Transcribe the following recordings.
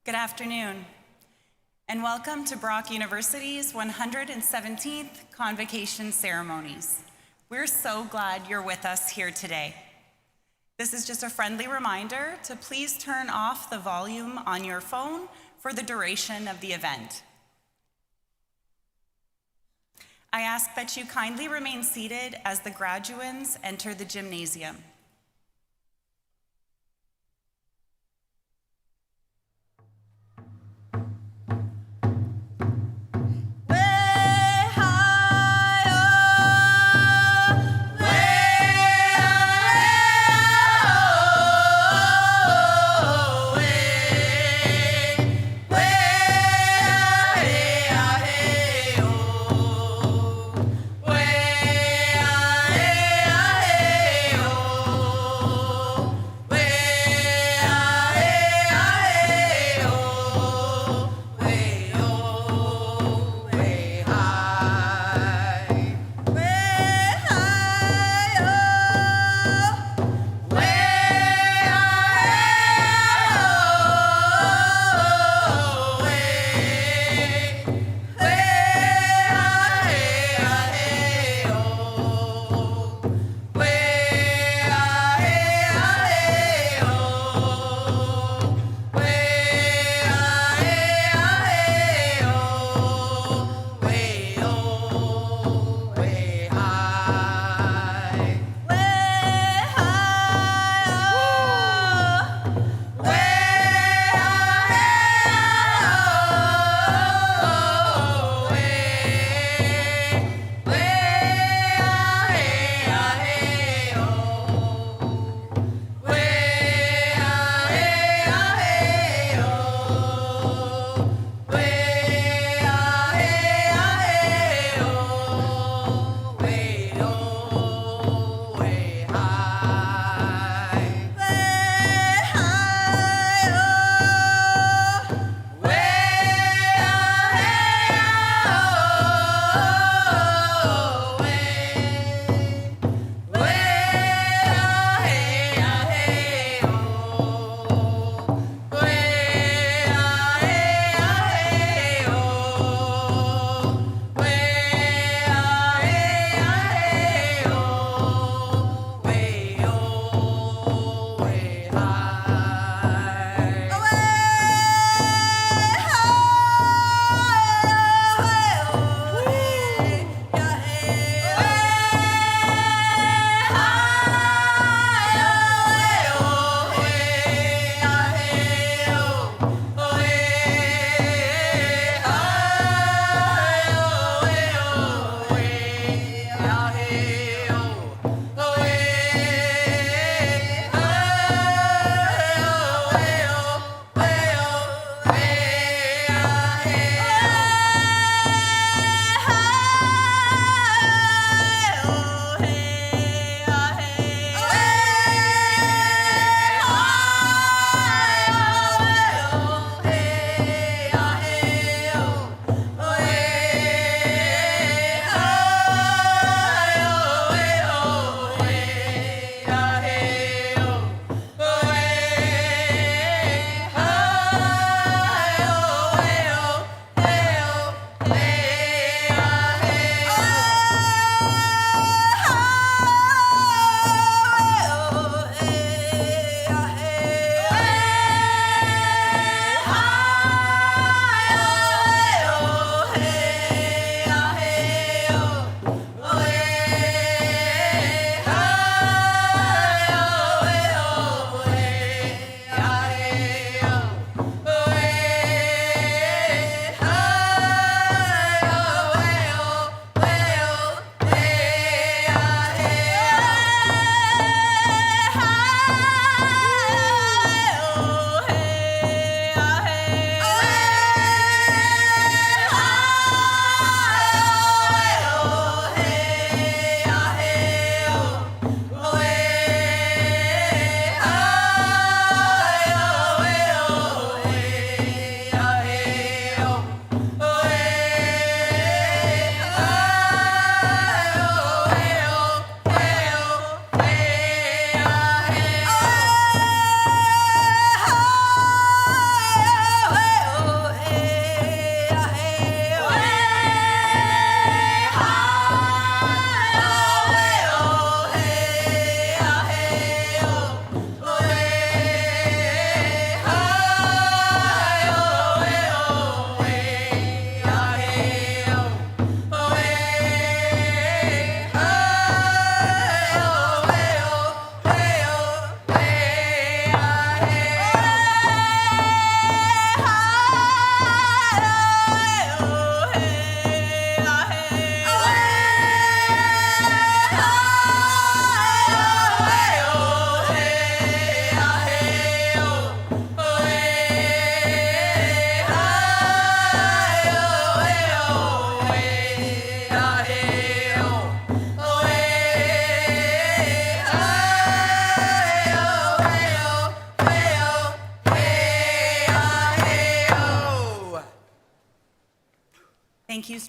Good afternoon, and welcome to Brock University's 117th Convocation ceremonies. We're so glad you're with us here today. This is just a friendly reminder to please turn off the volume on your phone for the duration of the event. I ask that you kindly remain seated as the graduands enter the gymnasium.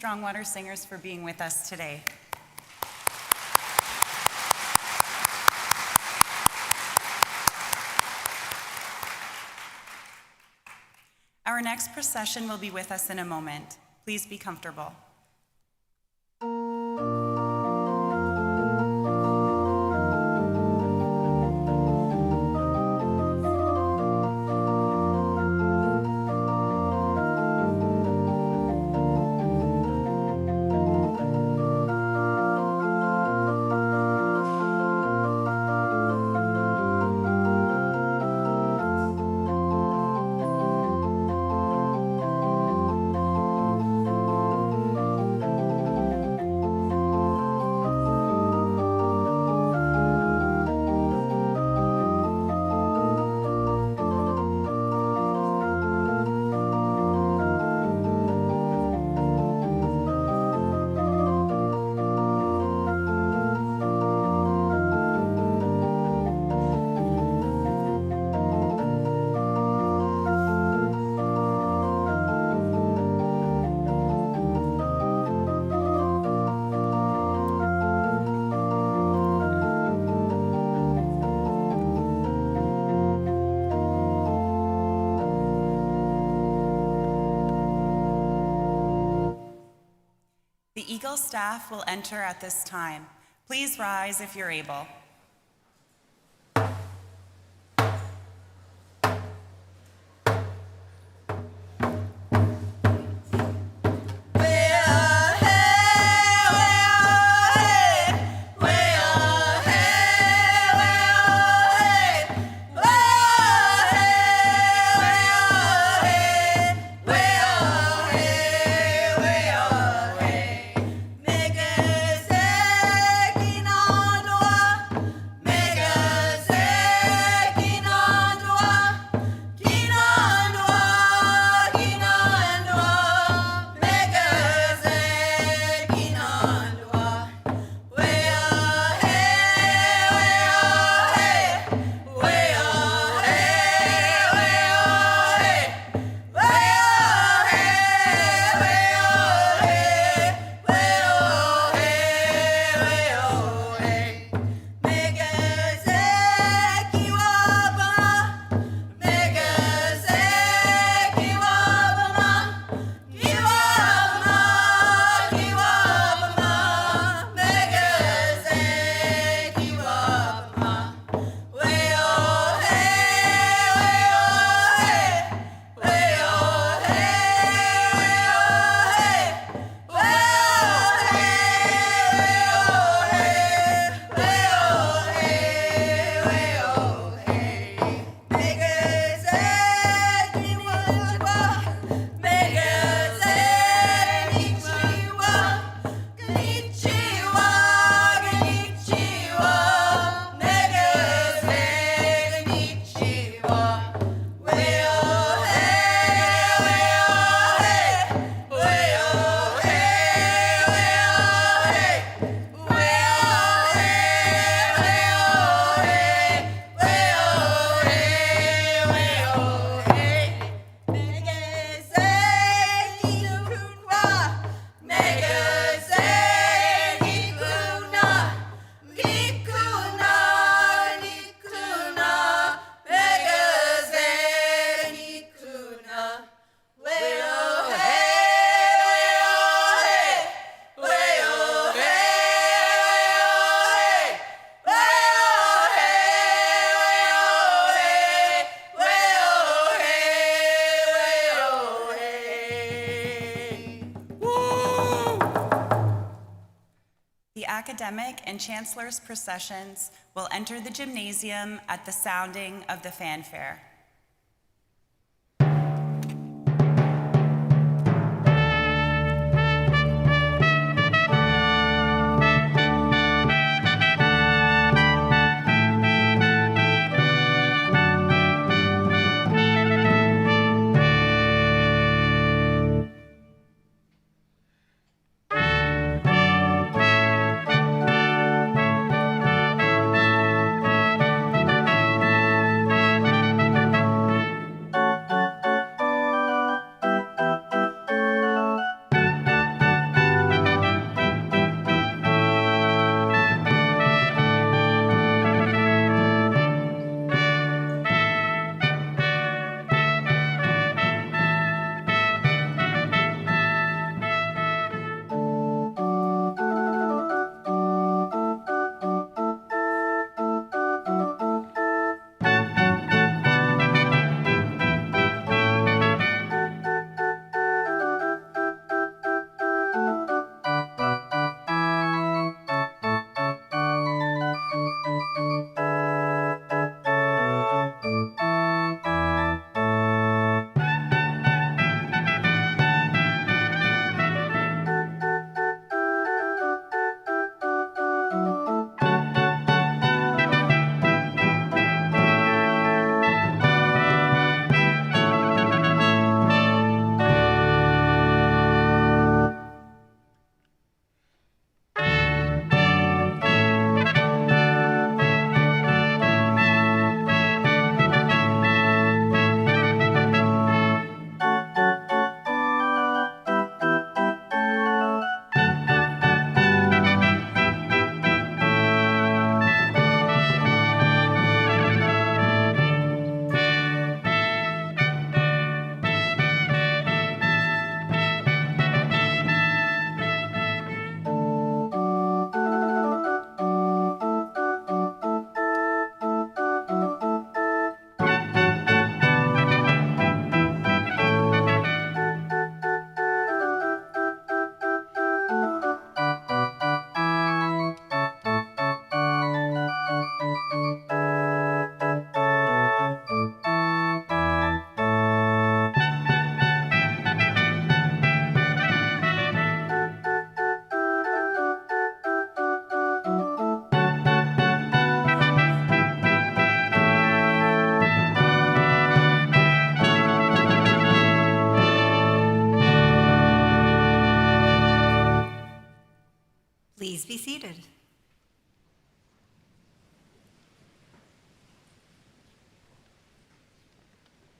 Strongwater Singers for being with us today. Our next procession will be with us in a moment. Please be comfortable. The Eagle staff will enter at this time. Please rise if you're able. Academic and Chancellor's processions will enter the gymnasium at the sounding of the fanfare. be seated.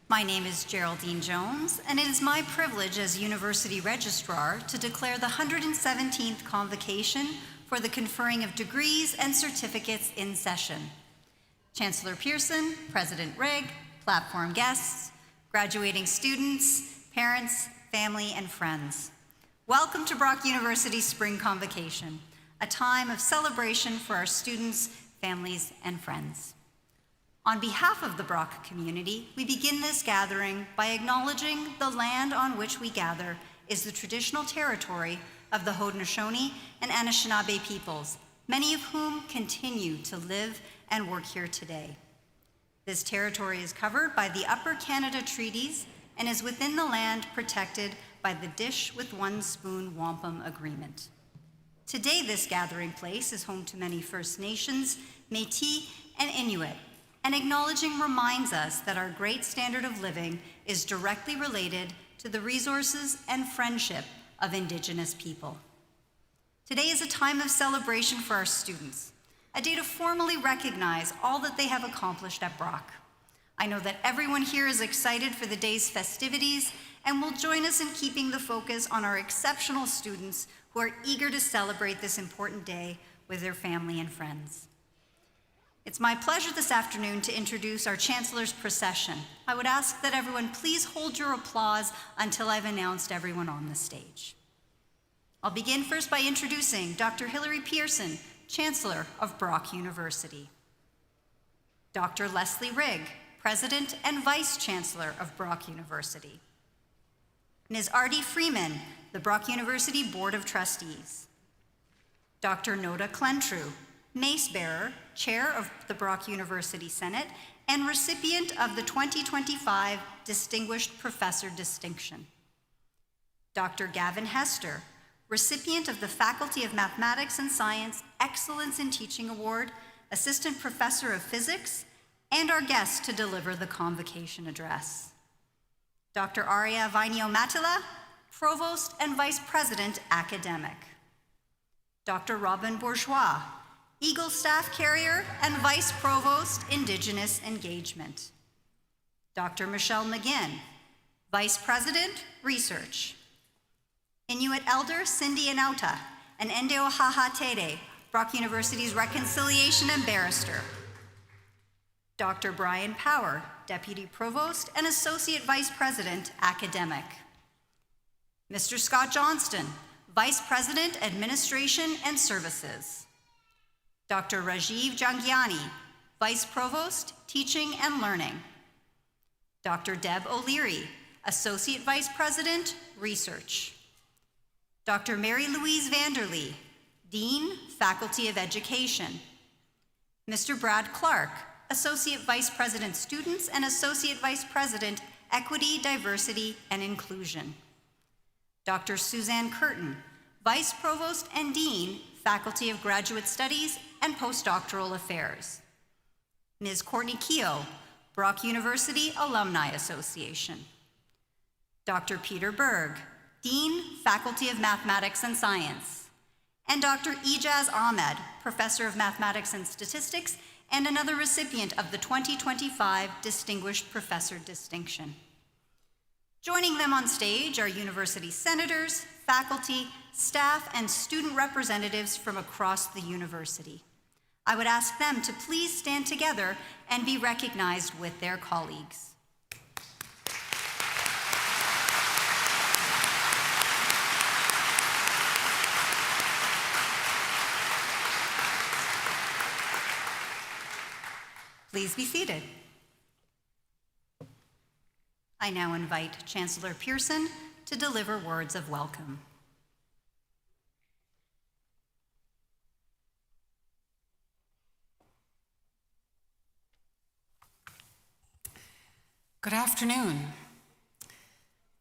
My name is Geraldine Jones, and it is my privilege as University Registrar to declare the 117th Convocation for the conferring of degrees and certificates in session. Chancellor Pearson, President Rigg, platform guests, graduating students, parents, family, and friends. Welcome to Brock University's Spring Convocation, a time of celebration for our students, families, and friends. On behalf of the Brock community, we begin this gathering by acknowledging the land on which we gather is the traditional territory of the Haudenosaunee and Anishinaabe peoples, many of whom continue to live and work here today. This territory is covered by the Upper Canada Treaties and is within the land protected by the Dish with One Spoon Wampum Agreement. Today, this gathering place is home to many First Nations, Métis, and Inuit, and acknowledging reminds us that our great standard of living is directly related to the resources and friendship of Indigenous people. Today is a time of celebration for our students, a day to formally recognize all that they have accomplished at Brock. I know that everyone here is excited for the day's festivities and will join us in keeping the focus on our exceptional students who are eager to celebrate this important day with their family and friends. It's my pleasure this afternoon to introduce our Chancellor's procession. I would ask that everyone please hold your applause until I've announced everyone on the stage. I'll begin first by introducing Dr. Hilary Pearson, Chancellor of Brock University. Dr. Leslie Rigg, President and Vice Chancellor of Brock University. Ms. Artie Freeman, the Brock University Board of Trustees. Dr. Noda Klentru, Mace Bearer, Chair of the Brock University Senate, and recipient of the 2025 Distinguished Professor Distinction. Dr. Gavin Hester, recipient of the Faculty of Mathematics and Science Excellence in Teaching Award, Assistant Professor of Physics, and our guest to deliver the Convocation Address. Dr. Arya Vainio-Matila, Provost and Vice President Academic. Dr. Robin Bourgeois, Eagle Staff Carrier and Vice Provost, Indigenous Engagement. Dr. Michelle McGinn, Vice President, Research. Inuit Elder Cindy Inauta, and Endeo Hahatere, Brock University's Reconciliation and Barrister. Dr. Brian Power, Deputy Provost and Associate Vice President, Academic. Mr. Scott Johnston, Vice President, Administration and Services. Dr. Rajiv Jangiani, Vice Provost, Teaching and Learning. Dr. Deb O'Leary, Associate Vice President, Research. Dr. Mary Louise Vanderlee, Dean, Faculty of Education. Mr. Brad Clark, Associate Vice President, Students and Associate Vice President, Equity, Diversity, and Inclusion. Dr. Suzanne Curtin, Vice Provost and Dean, Faculty of Graduate Studies and Postdoctoral Affairs. Ms. Courtney Keogh, Brock University Alumni Association. Dr. Peter Berg, Dean, Faculty of Mathematics and Science. And Dr. Ijaz Ahmed, Professor of Mathematics and Statistics and another recipient of the 2025 Distinguished Professor Distinction. Joining them on stage are university senators, faculty, staff, and student representatives from across the university. I would ask them to please stand together and be recognized with their colleagues. Please be seated. I now invite Chancellor Pearson to deliver words of welcome. Good afternoon.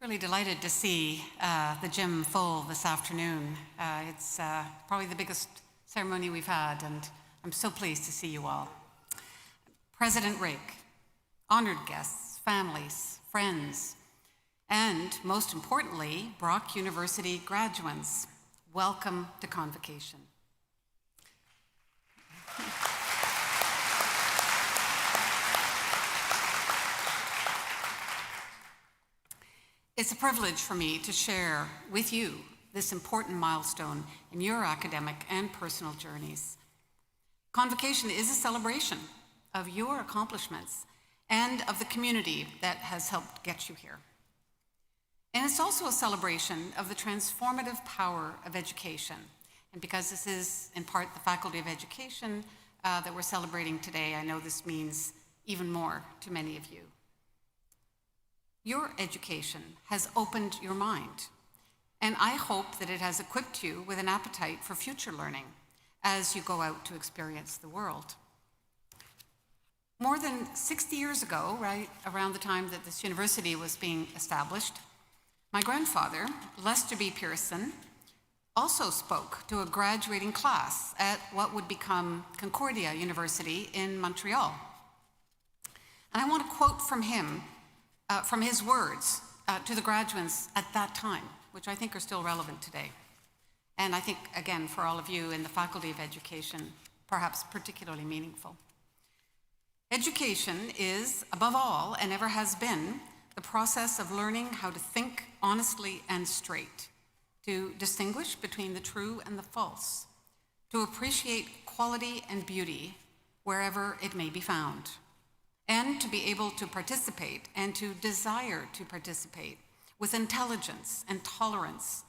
Really delighted to see the gym full this afternoon. It's probably the biggest ceremony we've had, and I'm so pleased to see you all. President Rigg, honored guests, families, friends, and most importantly, Brock University graduates, welcome to Convocation. It's a privilege for me to share with you this important milestone in your academic and personal journeys. Convocation is a celebration of your accomplishments and of the community that has helped get you here. And it's also a celebration of the transformative power of education. And because this is in part the Faculty of Education that we're celebrating today, I know this means even more to many of you. Your education has opened your mind, and I hope that it has equipped you with an appetite for future learning as you go out to experience the world. More than 60 years ago, right around the time that this university was being established, my grandfather, Lester B. Pearson, also spoke to a graduating class at what would become Concordia University in Montreal. And I want to quote from him, from his words to the graduates at that time, which I think are still relevant today. And I think, again, for all of you in the Faculty of Education, perhaps particularly meaningful. Education is, above all, and ever has been, the process of learning how to think honestly and straight, to distinguish between the true and the false, to appreciate quality and beauty wherever it may be found, and to be able to participate and to desire to participate with intelligence and tolerance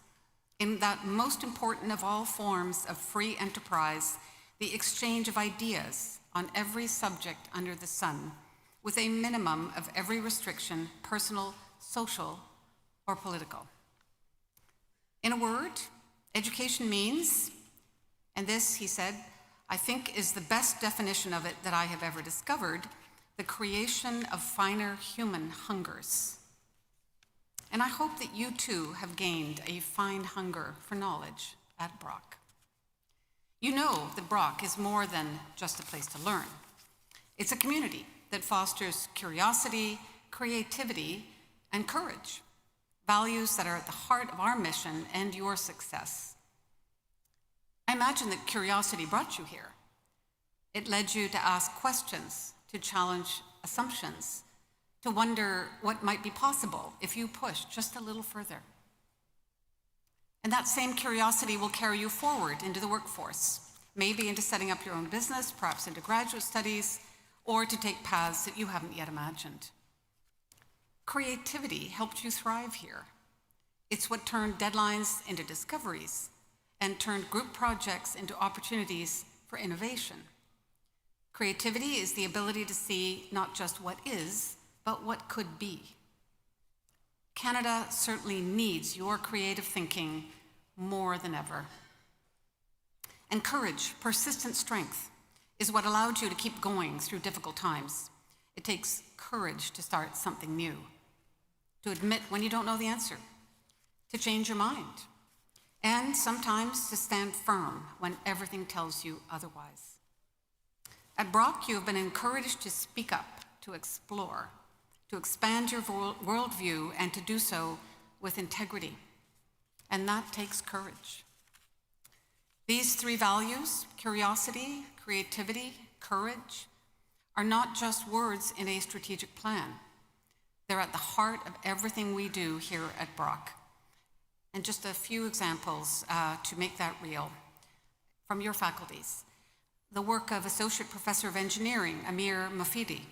in that most important of all forms of free enterprise, the exchange of ideas on every subject under the sun, with a minimum of every restriction, personal, social, or political. In a word, education means, and this, he said, I think is the best definition of it that I have ever discovered, the creation of finer human hungers. And I hope that you too have gained a fine hunger for knowledge at Brock. You know that Brock is more than just a place to learn. It's a community that fosters curiosity, creativity, and courage, values that are at the heart of our mission and your success. I imagine that curiosity brought you here. It led you to ask questions, to challenge assumptions, to wonder what might be possible if you pushed just a little further. And that same curiosity will carry you forward into the workforce, maybe into setting up your own business, perhaps into graduate studies, or to take paths that you haven't yet imagined. Creativity helped you thrive here. It's what turned deadlines into discoveries and turned group projects into opportunities for innovation. Creativity is the ability to see not just what is, but what could be. Canada certainly needs your creative thinking more than ever. And courage, persistent strength, is what allowed you to keep going through difficult times. It takes courage to start something new, to admit when you don't know the answer, to change your mind, and sometimes to stand firm when everything tells you otherwise. At Brock, you have been encouraged to speak up, to explore, to expand your worldview, and to do so with integrity. And that takes courage. These three values, curiosity, creativity, courage, are not just words in a strategic plan. They're at the heart of everything we do here at Brock. And just a few examples to make that real from your faculties. The work of Associate Professor of Engineering, Amir Mafidi,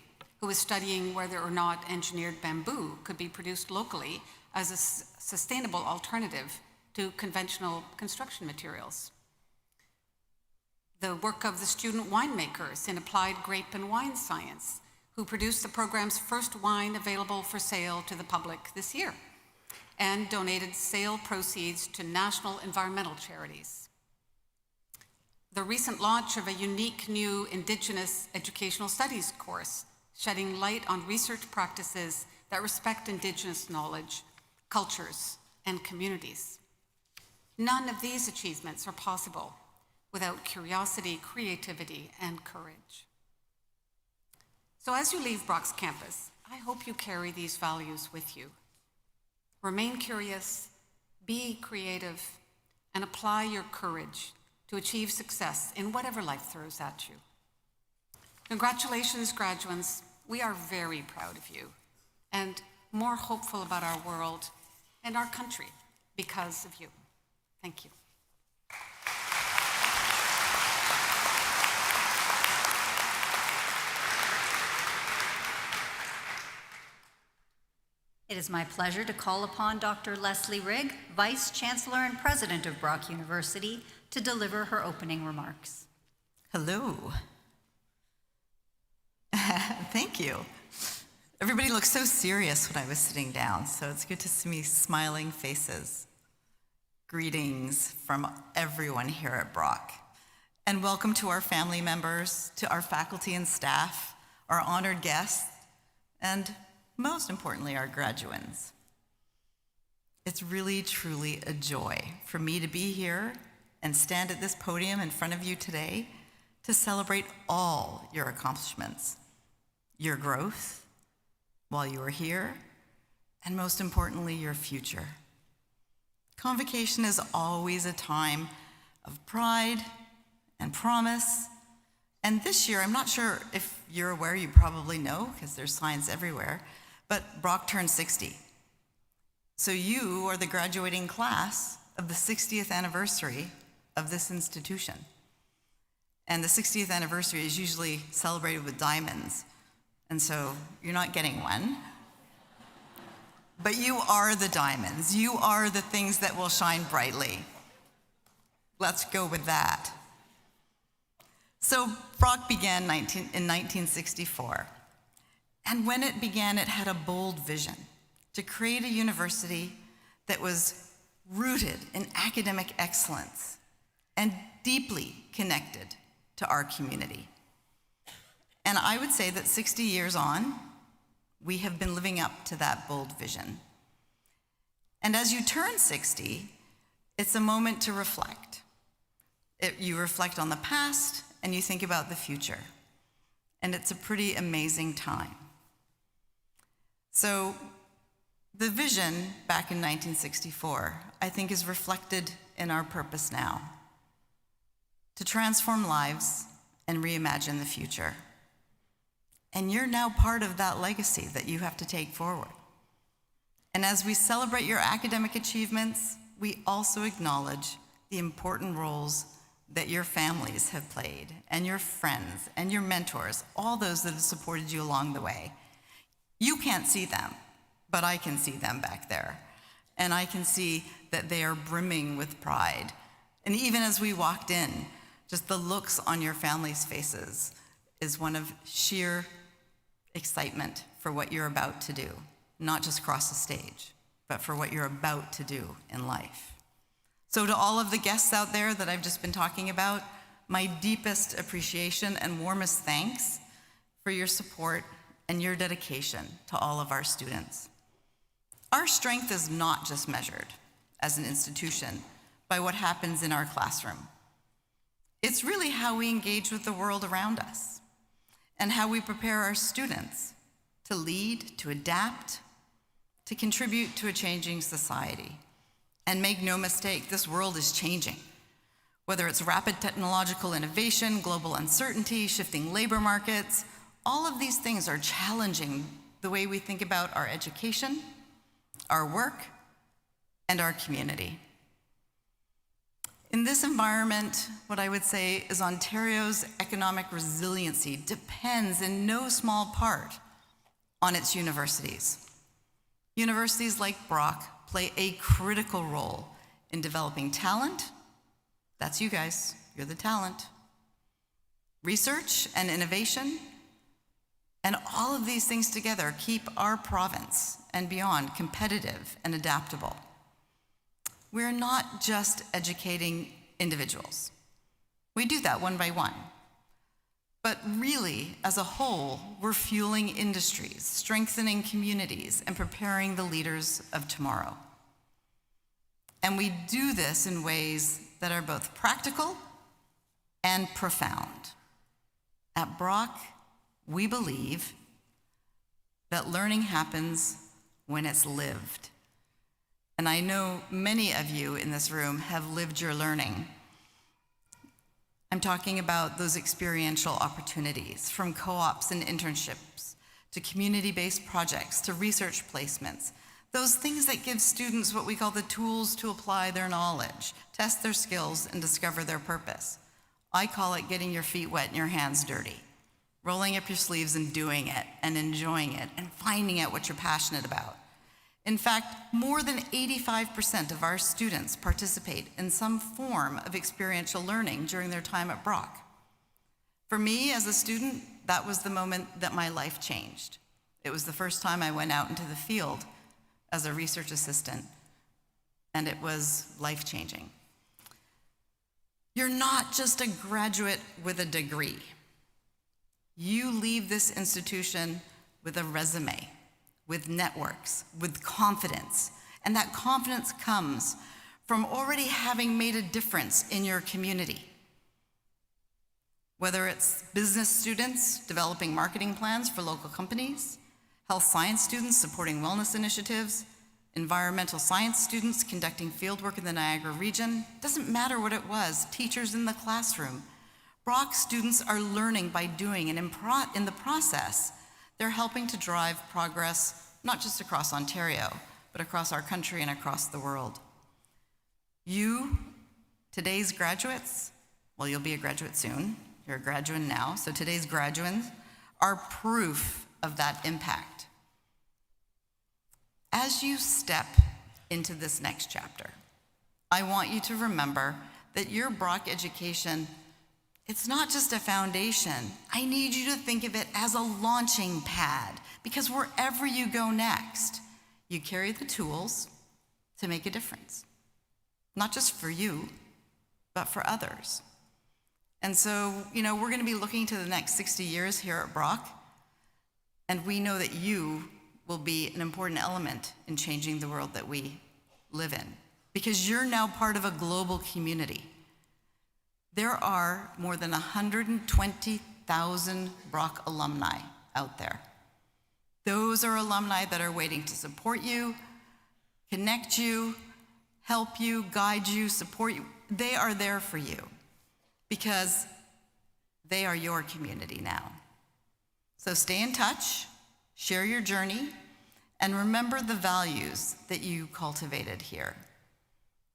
who is studying whether or not engineered bamboo could be produced locally as a sustainable alternative to conventional construction materials. The work of the student winemakers in applied grape and wine science, who produced the program's first wine available for sale to the public this year, and donated sale proceeds to national environmental charities. The recent launch of a unique new Indigenous educational studies course, shedding light on research practices that respect Indigenous knowledge, cultures, and communities. None of these achievements are possible without curiosity, creativity, and courage. So as you leave Brock's campus, I hope you carry these values with you. Remain curious, be creative, and apply your courage to achieve success in whatever life throws at you. Congratulations, graduates. We are very proud of you and more hopeful about our world and our country because of you. Thank you. It is my pleasure to call upon Dr. Leslie Rigg, Vice Chancellor and President of Brock University, to deliver her opening remarks. Hello. Thank you. Everybody looked so serious when I was sitting down, so it's good to see smiling faces. Greetings from everyone here at Brock. And welcome to our family members, to our faculty and staff, our honored guests, and most importantly, our graduands. It's really, truly a joy for me to be here and stand at this podium in front of you today to celebrate all your accomplishments, your growth while you are here, and most importantly, your future. Convocation is always a time of pride and promise. And this year, I'm not sure if you're aware, you probably know, because there's signs everywhere, but Brock turned 60. So you are the graduating class of the 60th anniversary of this institution. And the 60th anniversary is usually celebrated with diamonds. And so you're not getting one. But you are the diamonds. You are the things that will shine brightly. Let's go with that. So Brock began in 1964. And when it began, it had a bold vision to create a university that was rooted in academic excellence and deeply connected to our community. And I would say that 60 years on, we have been living up to that bold vision. And as you turn 60, it's a moment to reflect. You reflect on the past and you think about the future. And it's a pretty amazing time. So the vision back in 1964, I think, is reflected in our purpose now: to transform lives and reimagine the future. And you're now part of that legacy that you have to take forward. And as we celebrate your academic achievements, we also acknowledge the important roles that your families have played, and your friends, and your mentors, all those that have supported you along the way. You can't see them, but I can see them back there. And I can see that they are brimming with pride. And even as we walked in, just the looks on your families' faces is one of sheer excitement for what you're about to do, not just cross the stage, but for what you're about to do in life. So to all of the guests out there that I've just been talking about, my deepest appreciation and warmest thanks for your support and your dedication to all of our students. Our strength is not just measured as an institution by what happens in our classroom. It's really how we engage with the world around us and how we prepare our students to lead, to adapt, to contribute to a changing society. And make no mistake, this world is changing. Whether it's rapid technological innovation, global uncertainty, shifting labor markets, all of these things are challenging the way we think about our education, our work, and our community. In this environment, what I would say is Ontario's economic resiliency depends in no small part on its universities. Universities like Brock play a critical role in developing talent. That's you guys, you're the talent. Research and innovation. And all of these things together keep our province and beyond competitive and adaptable. We're not just educating individuals. We do that one by one. But really, as a whole, we're fueling industries, strengthening communities, and preparing the leaders of tomorrow. And we do this in ways that are both practical and profound. At Brock, we believe that learning happens when it's lived. And I know many of you in this room have lived your learning. I'm talking about those experiential opportunities, from co-ops and internships, to community-based projects, to research placements, Those things that give students what we call the tools to apply their knowledge, test their skills, and discover their purpose. I call it getting your feet wet and your hands dirty, rolling up your sleeves and doing it and enjoying it and finding out what you're passionate about. In fact, more than 85% of our students participate in some form of experiential learning during their time at Brock. For me, as a student, that was the moment that my life changed. It was the first time I went out into the field as a research assistant, and it was life-changing. You're not just a graduate with a degree. You leave this institution with a resume, with networks, with confidence. And that confidence comes from already having made a difference in your community. Whether it's business students developing marketing plans for local companies, health science students supporting wellness initiatives, environmental science students conducting fieldwork in the Niagara region, doesn't matter what it was, teachers in the classroom. Brock students are learning by doing, and in the process, they're helping to drive progress, not just across Ontario, but across our country and across the world. You, today's graduates, well, you'll be a graduate soon. You're a graduate now, so today's graduates are proof of that impact. As you step into this next chapter, I want you to remember that your Brock education, it's not just a foundation. I need you to think of it as a launching pad, because wherever you go next, you carry the tools to make a difference, not just for you, but for others. And so, we're going to be looking to the next 60 years here at Brock, and we know that you will be an important element in changing the world that we live in, because you're now part of a global community. There are more than 120,000 Brock alumni out there. Those are alumni that are waiting to support you, connect you, help you, guide you, support you. They are there for you because they are your community now. So stay in touch, share your journey, and remember the values that you cultivated here.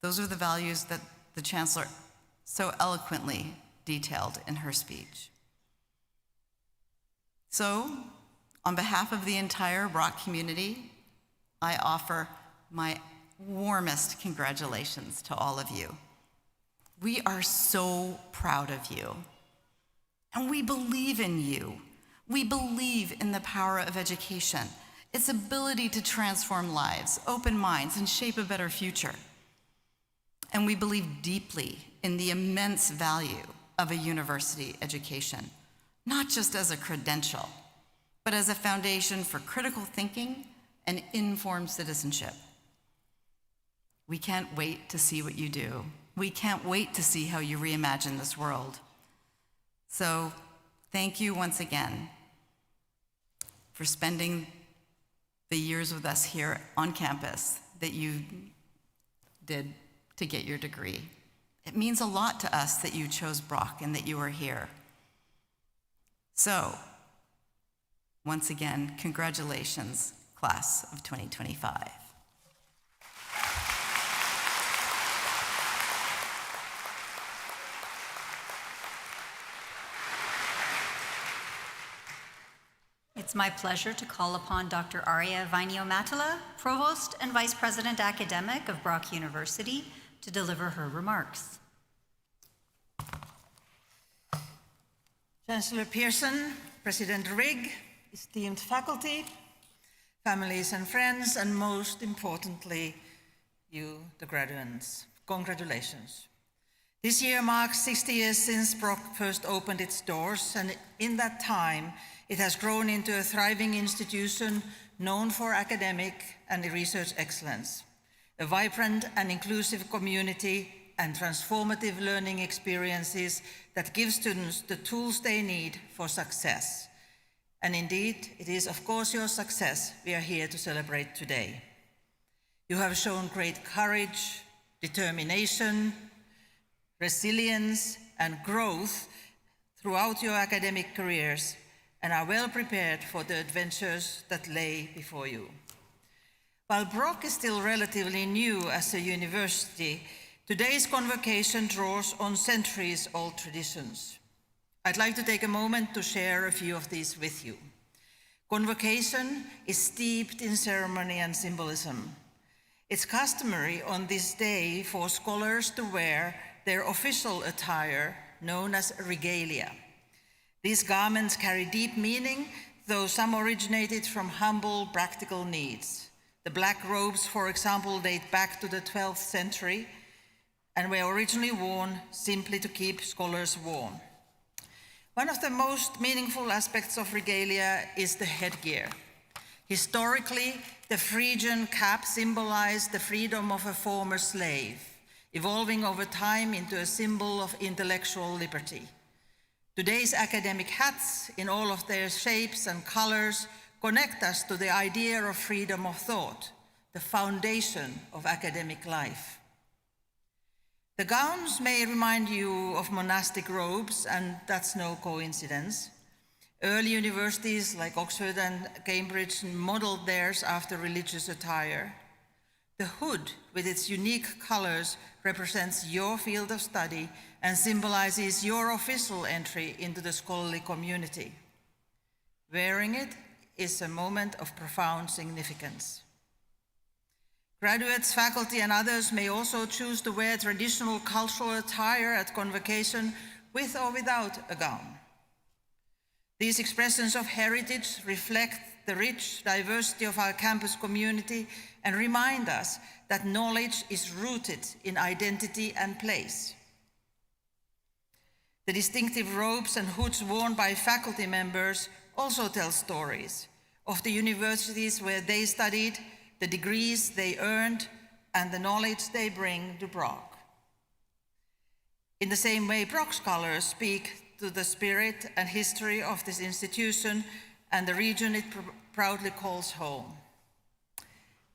Those are the values that the Chancellor so eloquently detailed in her speech. So, on behalf of the entire Brock community, I offer my warmest congratulations to all of you. We are so proud of you, and we believe in you. We believe in the power of education, its ability to transform lives, open minds, and shape a better future. And we believe deeply in the immense value of a university education, not just as a credential, but as a foundation for critical thinking and informed citizenship. We can't wait to see what you do. We can't wait to see how you reimagine this world. So, thank you once again for spending the years with us here on campus that you did to get your degree. It means a lot to us that you chose Brock and that you are here. So, once again, congratulations, class of 2025. It's my pleasure to call upon Dr. Arya Vainio-Matala, Provost and Vice President Academic of Brock University, to deliver her remarks. Chancellor Pearson, President Rigg, esteemed faculty, families and friends, and most importantly, you, the graduates, congratulations. This year marks 60 years since Brock first opened its doors, and in that time, it has grown into a thriving institution known for academic and research excellence, a vibrant and inclusive community, and transformative learning experiences that give students the tools they need for success. And indeed, it is of course your success we are here to celebrate today. You have shown great courage, determination, resilience, and growth throughout your academic careers, and are well prepared for the adventures that lay before you. While Brock is still relatively new as a university, today's convocation draws on centuries-old traditions. I'd like to take a moment to share a few of these with you. Convocation is steeped in ceremony and symbolism. It's customary on this day for scholars to wear their official attire, known as regalia. These garments carry deep meaning, though some originated from humble, practical needs. The black robes, for example, date back to the 12th century and were originally worn simply to keep scholars warm. One of the most meaningful aspects of regalia is the headgear. Historically, the Phrygian cap symbolized the freedom of a former slave, evolving over time into a symbol of intellectual liberty. Today's academic hats, in all of their shapes and colors, connect us to the idea of freedom of thought, the foundation of academic life. The gowns may remind you of monastic robes, and that's no coincidence. Early universities like Oxford and Cambridge modeled theirs after religious attire. The hood, with its unique colors, represents your field of study and symbolizes your official entry into the scholarly community. Wearing it is a moment of profound significance. Graduates, faculty, and others may also choose to wear traditional cultural attire at convocation with or without a gown. These expressions of heritage reflect the rich diversity of our campus community and remind us that knowledge is rooted in identity and place. The distinctive robes and hoods worn by faculty members also tell stories of the universities where they studied, the degrees they earned, and the knowledge they bring to Brock. In the same way, Brock scholars speak to the spirit and history of this institution and the region it proudly calls home.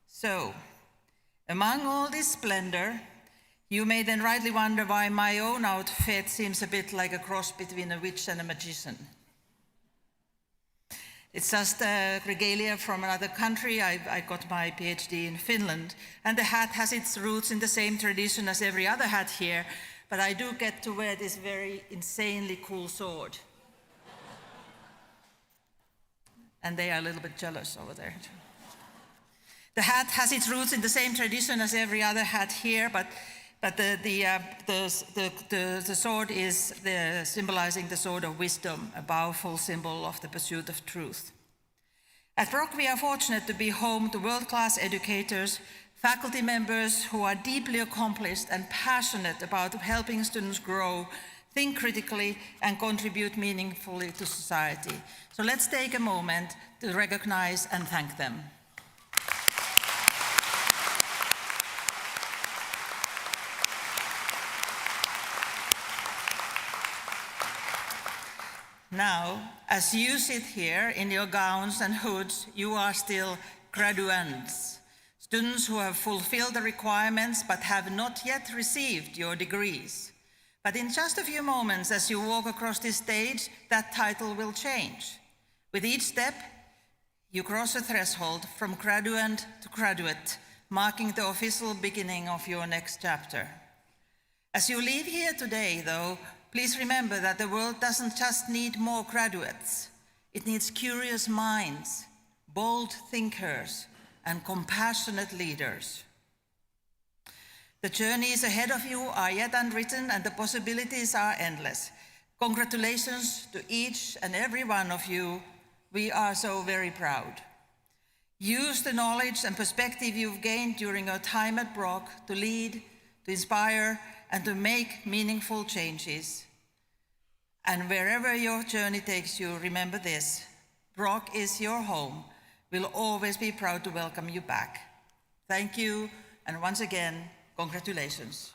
So, among all this splendor, you may then rightly wonder why my own outfit seems a bit like a cross between a witch and a magician. It's just a regalia from another country. I got my PhD in Finland, and the hat has its roots in the same tradition as every other hat here, but I do get to wear this very insanely cool sword. And they are a little bit jealous over there. The hat has its roots in the same tradition as every other hat here, but the sword is symbolizing the sword of wisdom, a powerful symbol of the pursuit of truth. At Brock, we are fortunate to be home to world-class educators, faculty members who are deeply accomplished and passionate about helping students grow, think critically, and contribute meaningfully to society. So let's take a moment to recognize and thank them. Now, as you sit here in your gowns and hoods, you are still graduands, students who have fulfilled the requirements but have not yet received your degrees. But in just a few moments, as you walk across this stage, that title will change. With each step, you cross a threshold from graduand to graduate, marking the official beginning of your next chapter. As you leave here today, though, please remember that the world doesn't just need more graduates. It needs curious minds, bold thinkers, and compassionate leaders. The journeys ahead of you are yet unwritten, and the possibilities are endless. Congratulations to each and every one of you. We are so very proud. Use the knowledge and perspective you've gained during your time at Brock to lead, to inspire, and to make meaningful changes. And wherever your journey takes you, remember this: Brock is your home. We'll always be proud to welcome you back. Thank you, and once again, congratulations.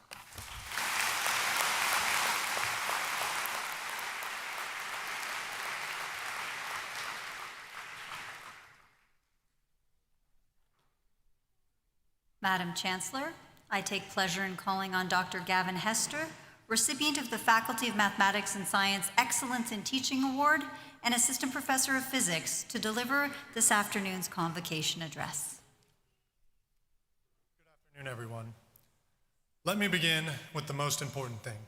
Madam Chancellor, I take pleasure in calling on Dr. Gavin Hester, recipient of the Faculty of Mathematics and Science Excellence in Teaching Award and Assistant Professor of Physics, to deliver this afternoon's convocation address. afternoon, everyone. Let me begin with the most important thing.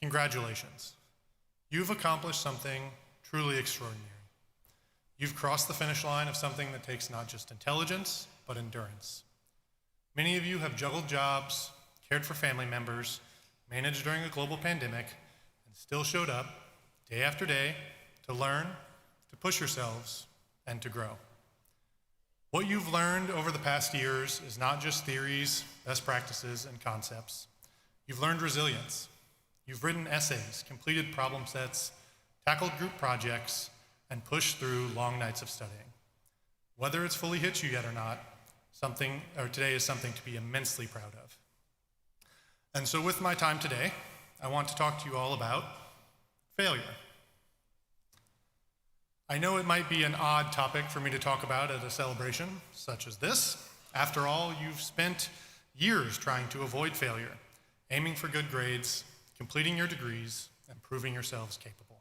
Congratulations. You've accomplished something truly extraordinary. You've crossed the finish line of something that takes not just intelligence, but endurance. Many of you have juggled jobs, cared for family members, managed during a global pandemic, and still showed up day after day to learn, to push yourselves, and to grow. What you've learned over the past years is not just theories, best practices, and concepts. You've learned resilience. You've written essays, completed problem sets, tackled group projects, and pushed through long nights of studying. Whether it's fully hit you yet or not, today is something to be immensely proud of. And so with my time today, I want to talk to you all about failure. I know it might be an odd topic for me to talk about at a celebration such as this. After all, you've spent years trying to avoid failure, aiming for good grades, completing your degrees, and proving yourselves capable.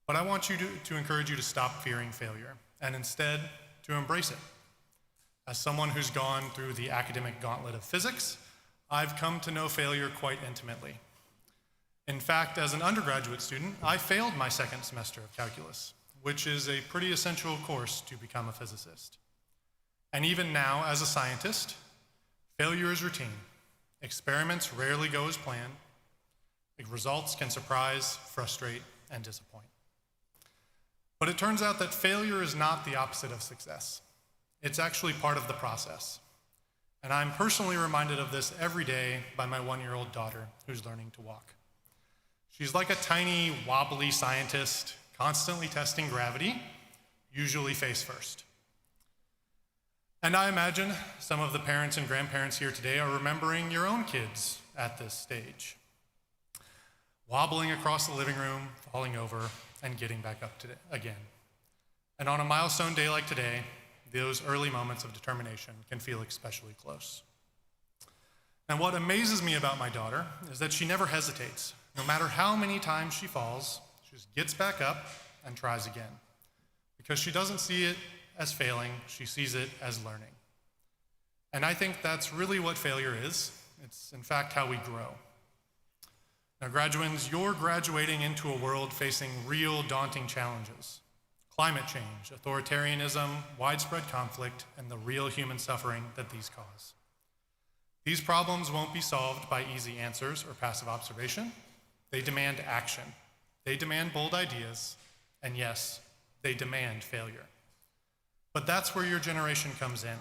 But I want to encourage you to stop fearing failure and instead to embrace it. As someone who's gone through the academic gauntlet of physics, I've come to know failure quite intimately. In fact, as an undergraduate student, I failed my second semester of calculus, which is a pretty essential course to become a physicist. And even now, as a scientist, failure is routine. Experiments rarely go as planned. Results can surprise, frustrate, and disappoint. But it turns out that failure is not the opposite of success. It's actually part of the process. And I'm personally reminded of this every day by my 1-year-old daughter who's learning to walk. She's like a tiny, wobbly scientist, constantly testing gravity, usually face first. And I imagine some of the parents and grandparents here today are remembering your own kids at this stage, wobbling across the living room, falling over, and getting back up again. And on a milestone day like today, those early moments of determination can feel especially close. And what amazes me about my daughter is that she never hesitates. No matter how many times she falls, she just gets back up and tries again. Because she doesn't see it as failing, she sees it as learning. And I think that's really what failure is. It's in fact how we grow. Now, graduands, you're graduating into a world facing real daunting challenges. Climate change, authoritarianism, widespread conflict, and the real human suffering that these cause. These problems won't be solved by easy answers or passive observation. They demand action. They demand bold ideas, and yes, they demand failure. But that's where your generation comes in.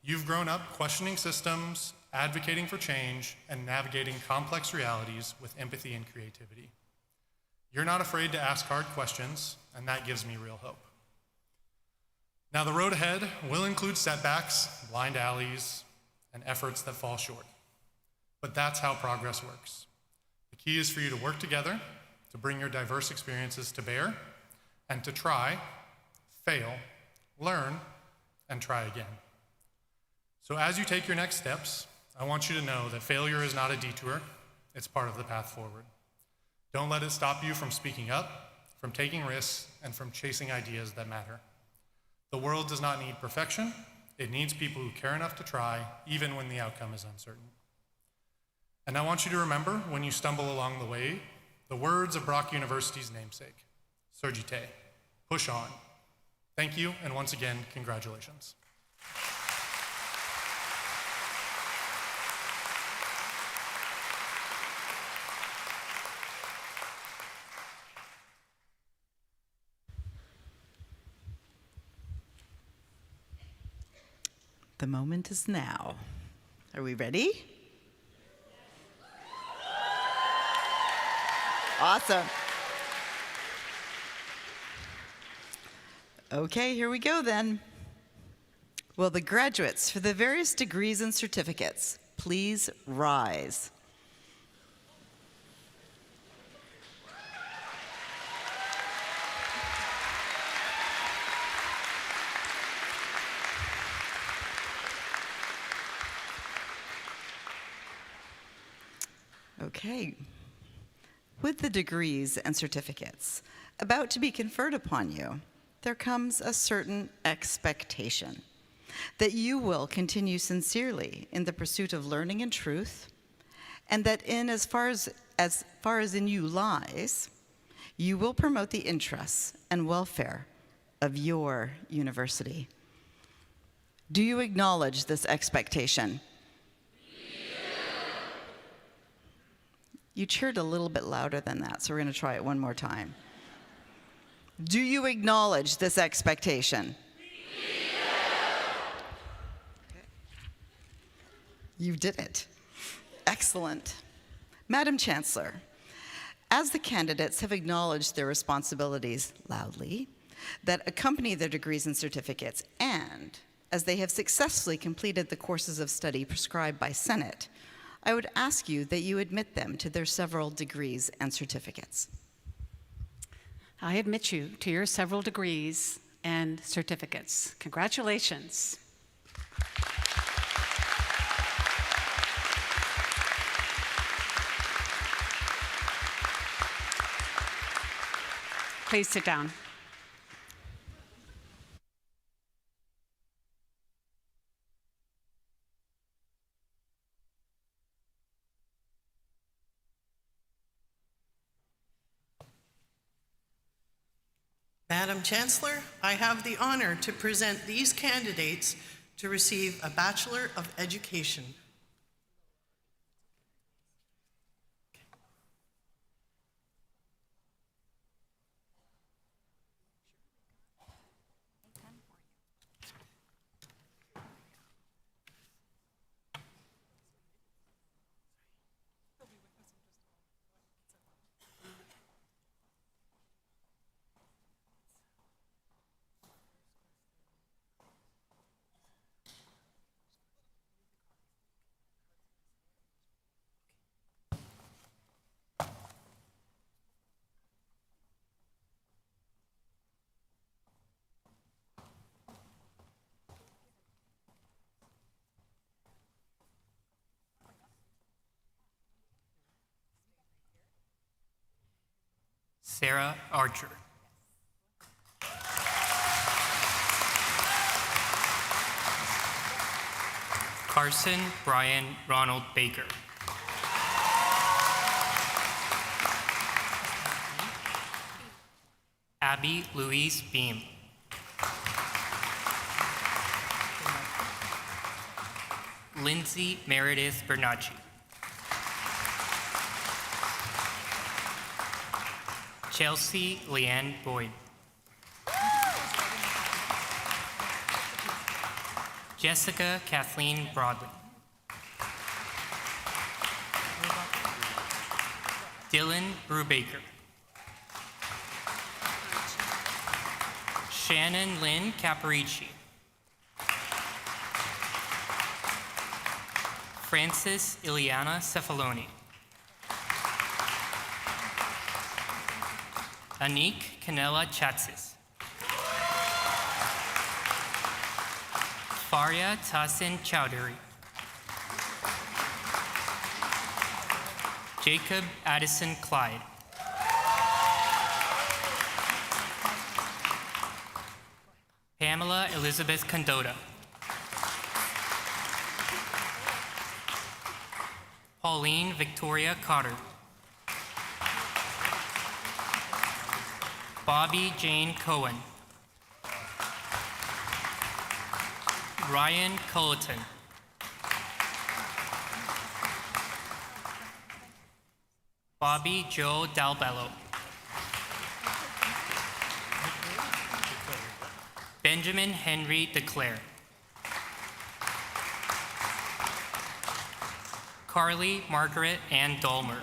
You've grown up questioning systems, advocating for change, and navigating complex realities with empathy and creativity. You're not afraid to ask hard questions, and that gives me real hope. Now, the road ahead will include setbacks, blind alleys, and efforts that fall short. But that's how progress works. The key is for you to work together, to bring your diverse experiences to bear, and to try, fail, learn, and try again. So as you take your next steps, I want you to know that failure is not a detour, it's part of the path forward. Don't let it stop you from speaking up, from taking risks, and from chasing ideas that matter. The world does not need perfection, it needs people who care enough to try, even when the outcome is uncertain. And I want you to remember, when you stumble along the way, the words of Brock University's namesake, Surgite, push on. Thank you, and once again, congratulations. The moment is now. Are we ready? Awesome. Okay, here we go then. Will the graduates for the various degrees and certificates please rise? Okay. With the degrees and certificates about to be conferred upon you, there comes a certain expectation. that you will continue sincerely in the pursuit of learning and truth, and that as far as in you lies, you will promote the interests and welfare of your university. Do you acknowledge this expectation? You cheered a little bit louder than that, so we're going to try it one more time. Do you acknowledge this expectation? You did it. Excellent. Madam Chancellor, as the candidates have acknowledged their responsibilities loudly that accompany their degrees and certificates, and as they have successfully completed the courses of study prescribed by Senate, I would ask you that you admit them to their several degrees and certificates. I admit you to your several degrees and certificates. Congratulations. Please sit down. Madam Chancellor, I have the honor to present these candidates to receive a Bachelor of Education. Sarah Archer. Carson Brian Ronald Baker. Abby Louise Beam. Lindsay Meredith Bernacci. Chelsea Leanne Boyd. Jessica Kathleen Broadley. Dylan Brubaker. Shannon Lynn Caparici. Francis Ileana Cefaloni. Anik Canela Chatsis. Faria Tassin Chowdhury. Jacob Addison Clyde. Pamela Elizabeth Condotta. Pauline Victoria Cotter. Bobby Jane Cohen. Ryan Culleton. Bobby Joe Dalbello. Benjamin Henry DeClaire. Carly Margaret Ann Dolmer.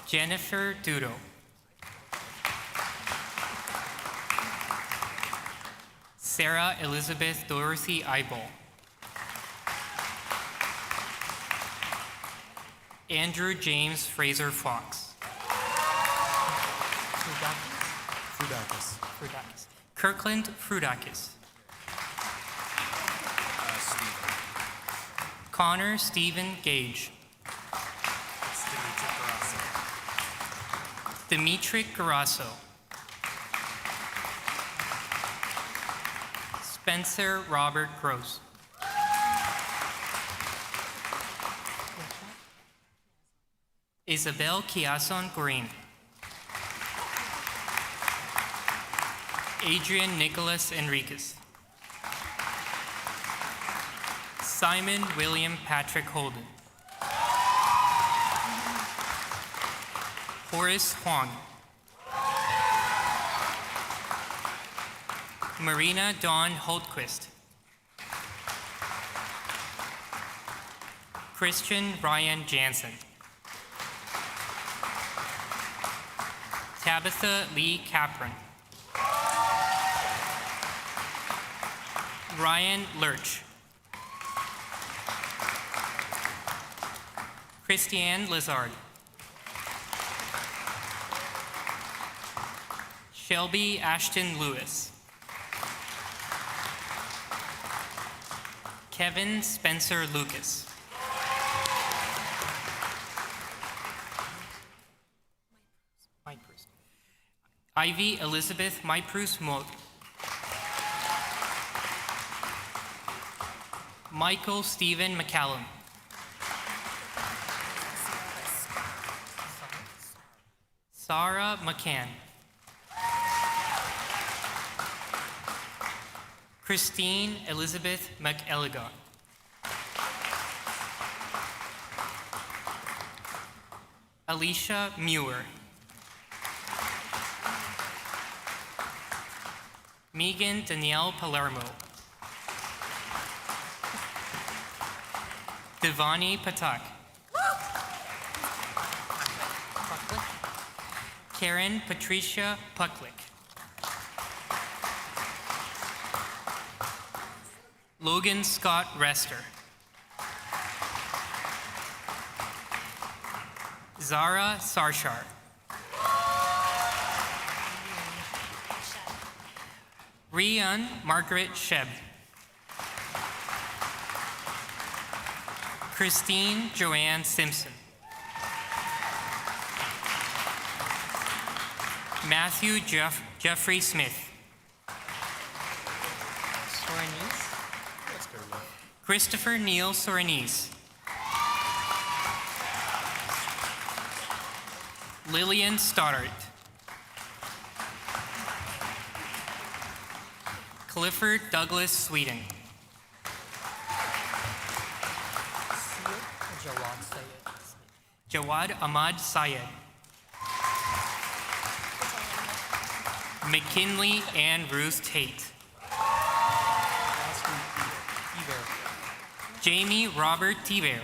Jennifer Dudo. Sarah Elizabeth Dorothy Eibel. Andrew James Fraser Fox. Frudakis. Kirkland Frudakis. Connor Stephen Gage. Dimitri Garasso. Spencer Robert Gross. Isabel Kiason Green. Adrian Nicholas Enriquez. Simon William Patrick Holden. Horace Huang. Marina Dawn Holtquist. Christian Ryan Jansen. Tabitha Lee Capron. Ryan Lurch. Christiane Lazard. Shelby Ashton Lewis. Kevin Spencer Lucas. Ivy Elizabeth Myprus Moat. Michael Stephen McCallum. Sarah McCann. Christine Elizabeth McElligott. Alicia Muir. Megan Danielle Palermo. Devani Patak. Karen Patricia Pucklick. Logan Scott Rester. Zara Sarshar. Rian Margaret Sheb. Christine Joanne Simpson. Matthew Jeffrey Smith. Christopher Neil Soranese. Lillian Stoddart. Clifford Douglas Sweden. Jawad Ahmad Syed. McKinley and Ruth Tate. Jamie Robert Tiber.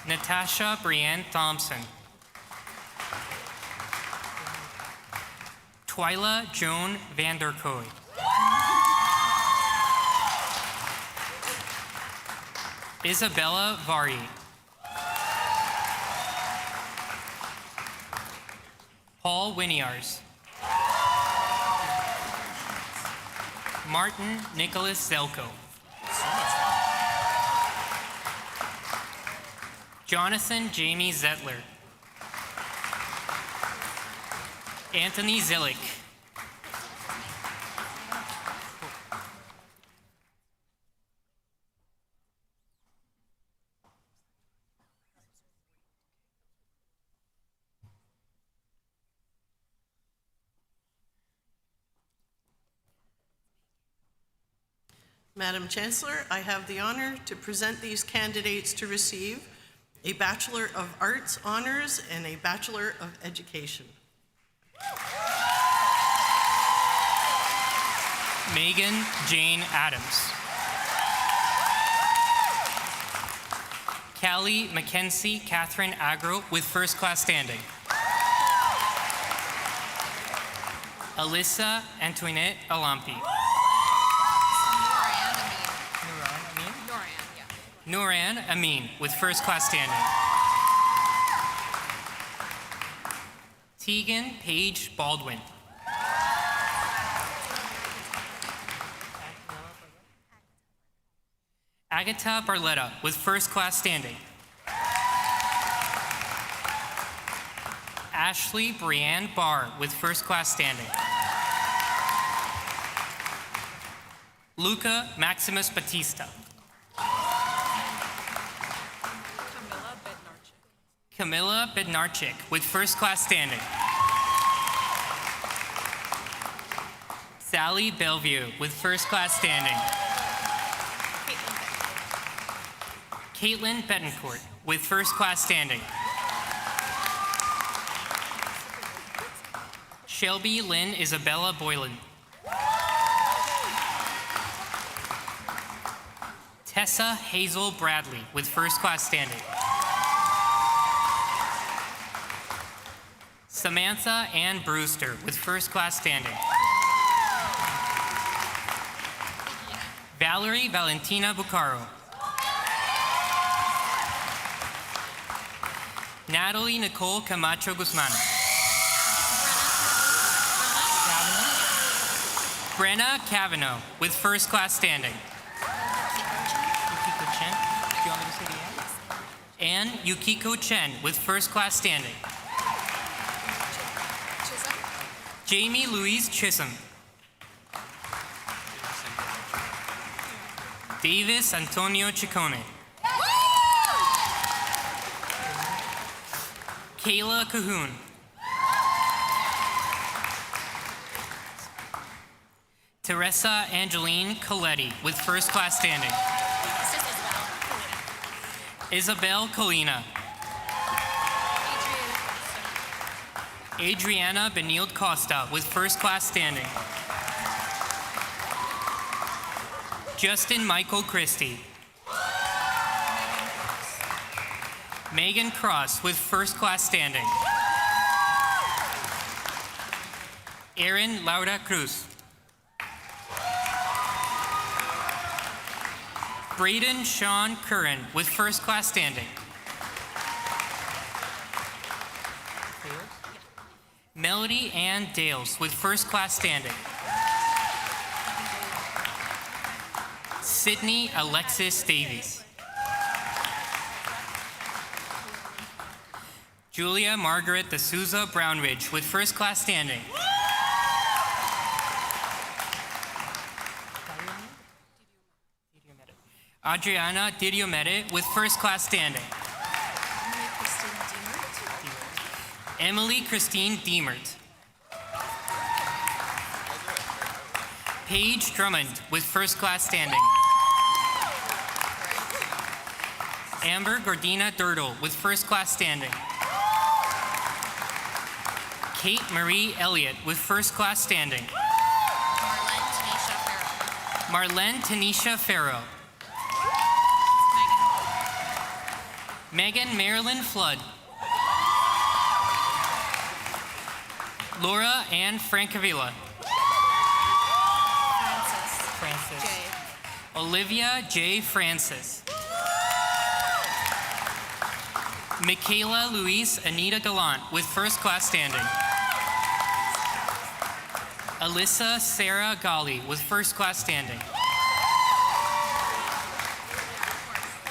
Natasha Brianne Thompson. Twyla Joan Vanderkooi. Isabella Vari. Paul Winiars. Martin Nicholas Zelko. Jonathan Jamie Zettler. Anthony Zillick. Madam Chancellor, I have the honor to present these candidates to receive a Bachelor of Arts honors and a Bachelor of Education. Megan Jane Adams. Callie Mackenzie Catherine Agro with first class standing. Alyssa Antoinette Alampi. Nouran Amin with first class standing. Tegan Paige Baldwin. Agatha Barletta with first class standing. Ashley Brianne Barr with first class standing. Luca Maximus Batista. Camilla Bednarczyk with first class standing. Sally Bellevue with first class standing. Caitlin Betancourt with first class standing. Shelby Lynn Isabella Boylan. Tessa Hazel Bradley with first class standing. Samantha Ann Brewster with first class standing. Valerie Valentina Bucaro. Natalie Nicole Camacho Guzman. Brenna Cavanaugh with first class standing. Yukiko Chen. Do you want me to say the end? And Yukiko Chen with first class standing. Jamie Louise Chisholm. Davis Antonio Ciccone. Kayla Cahoon. Teresa Angeline Coletti with first class standing. Isabel Colina. Adriana Benilde Costa with first class standing. Justin Michael Christie. Megan Cross with first class standing. Erin Laura Cruz. Braden Sean Curran with first class standing. Melody Ann Dales with first class standing. Sydney Alexis Davies. Julia Margaret D'Souza Brownridge with first class standing. Adriana Didiomede with first class standing. Emily Christine Diemert. Paige Drummond with first class standing. Amber Gordina Dirtle with first class standing. Kate Marie Elliott with first class standing. Marlene Tanisha Farrow. Megan Marilyn Flood. Laura Ann Francavilla. Francis. Olivia J. Francis. Michaela Louise Anita Gallant with first class standing. Alyssa Sarah Gali with first class standing.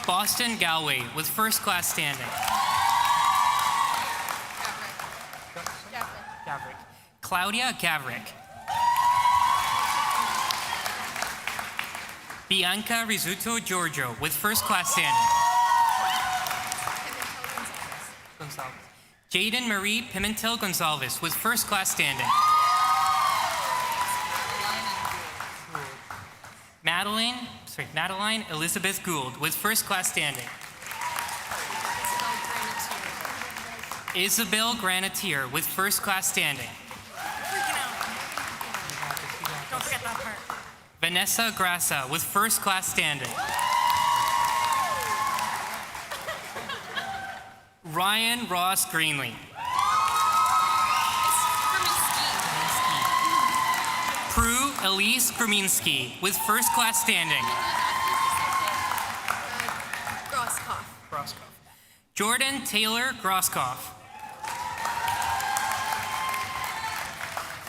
Boston Galway with first class standing. Gavrick. Claudia Gavrick. Bianca Rizzuto Giorgio with first class standing. Gonzalez. Jaden Marie Pimentel Gonzalez with first class standing. Madeline Elizabeth Gould with first class standing. Isabel Granatier with first class standing. Don't forget that part. Vanessa Grassa with first class standing. Ryan Ross Greenlee. Prue Elise Gruminski with first class standing. Groskopf. Jordan Taylor Groskopf.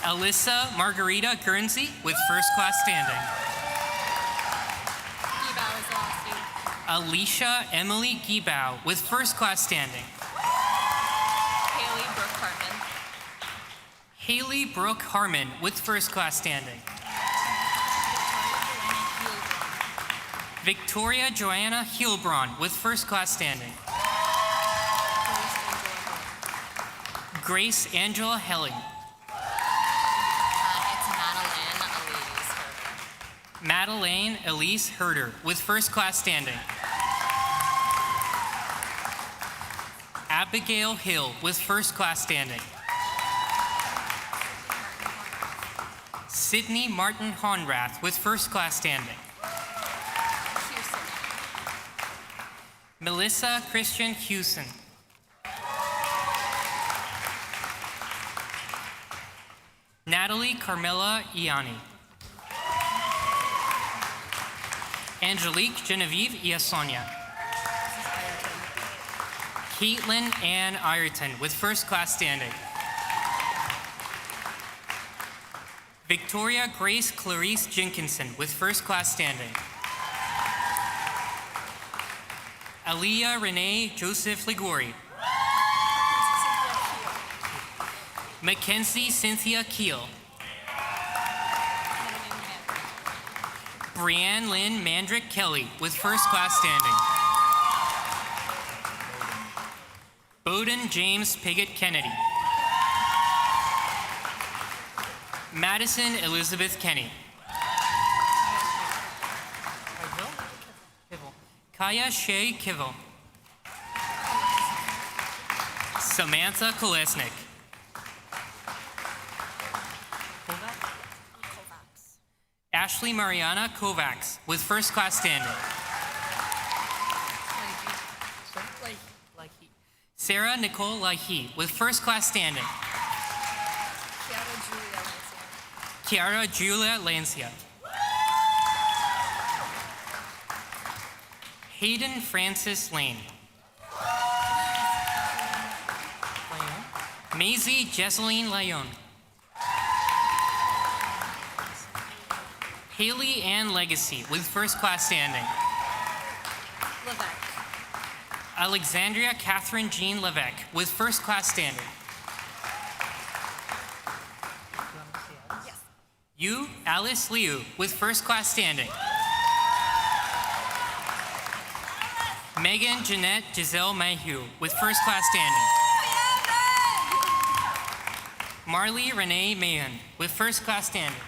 Alyssa Margarita Guernsey with first class standing. Alicia Emily Giebau with first class standing. Haley Brooke Harmon with first class standing. Victoria Joanna Heilbron with first class standing. Grace Angela Helling. It's Madeleine Elise Herder with first class standing. Abigail Hill with first class standing. Sydney Martin Honrath with first class standing. Melissa Christian Hewson. Natalie Carmela Iani. Angelique Genevieve Iasonia. Caitlin Ann Ireton with first class standing. Victoria Grace Clarice Jenkinson with first class standing. Aliyah Renee Joseph Ligori. Mackenzie Cynthia Keel. Brianne Lynn Mandrick Kelly with first class standing. Bowden James Piggott Kennedy. Madison Elizabeth Kenny. Kaya Shea Kivel. Samantha Kolesnik. Ashley Mariana Kovacs with first class standing. Sarah Nicole Lahi with first class standing. Kiara Julia Lancia. Hayden Francis Lane. Maisie Jesseline Lyon. Haley Ann Legacy with first class standing. Alexandria Catherine Jean Levesque with first class standing. You, Alice Liu with first class standing. Megan Jeanette Giselle Mayhew with first class standing. Marley Renee Mahan with first class standing.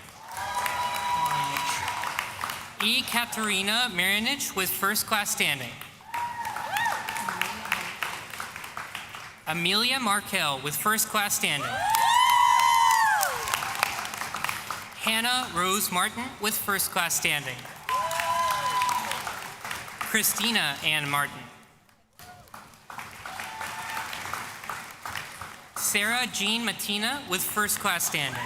E. Katerina Marinich with first class standing. Amelia Markel with first class standing. Hannah Rose Martin with first class standing. Christina Ann Martin. Sarah Jean Matina with first class standing.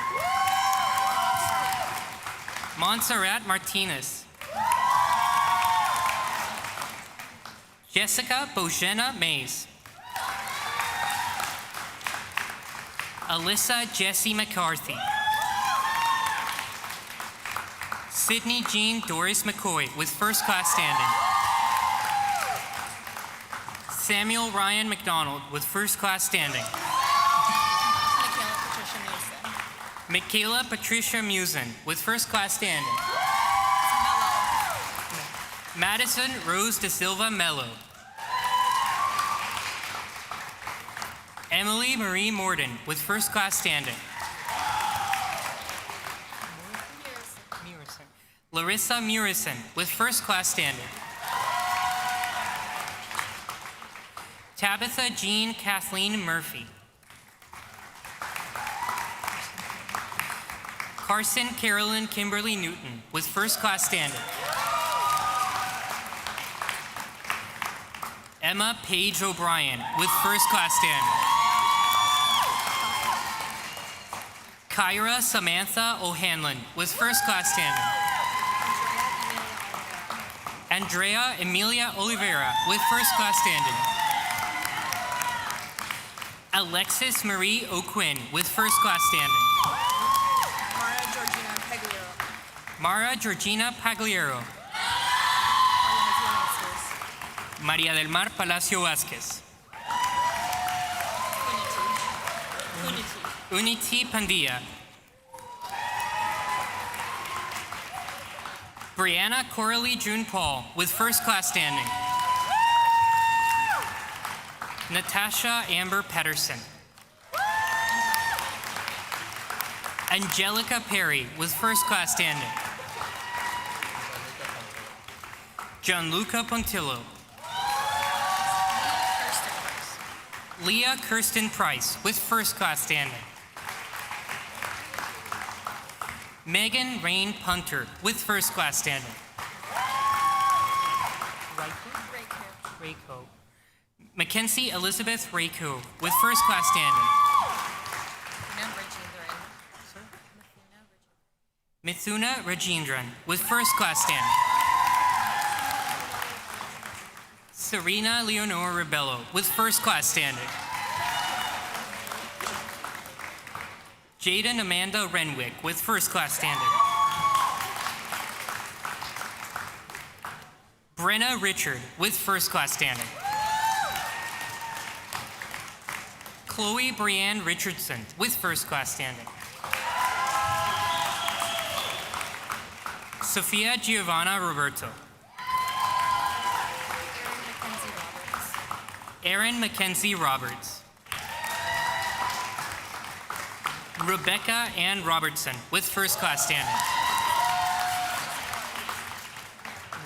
Montserrat Martinez. Jessica Bojena Mays. Alyssa Jessie McCarthy. Sydney Jean Doris McCoy with first class standing. Samuel Ryan McDonald with first class standing. Michaela Patricia Musin with first class standing. Madison Rose De Silva Mello. Emily Marie Morden with first class standing. Larissa Murison with first class standing. Tabitha Jean Kathleen Murphy. Carson Carolyn Kimberly Newton with first class standing. Emma Paige O'Brien with first class standing. Kyra Samantha O'Hanlon with first class standing. Andrea Emilia Oliveira with first class standing. Alexis Marie O'Quinn with first class standing. Mara Georgina Pagliaro. María del Mar Palacio Vázquez. Unity Pandilla. Brianna Coralie June Paul with first class standing. Natasha Amber Pedersen. Angelica Perry with first class standing. Gianluca Pontillo. Leah Kirsten Price with first class standing. Megan Rain Punter with first class standing. Rayco. Mackenzie Elizabeth Rayco with first class standing. Mithuna Rajendran with first class standing. Serena Leonore Rebello with first class standing. Jaden Amanda Renwick with first class standing. Brenna Richard with first class standing. Chloe Brianne Richardson with first class standing. Sophia Giovanna Roberto. Erin Mackenzie Roberts. Rebecca Ann Robertson with first class standing.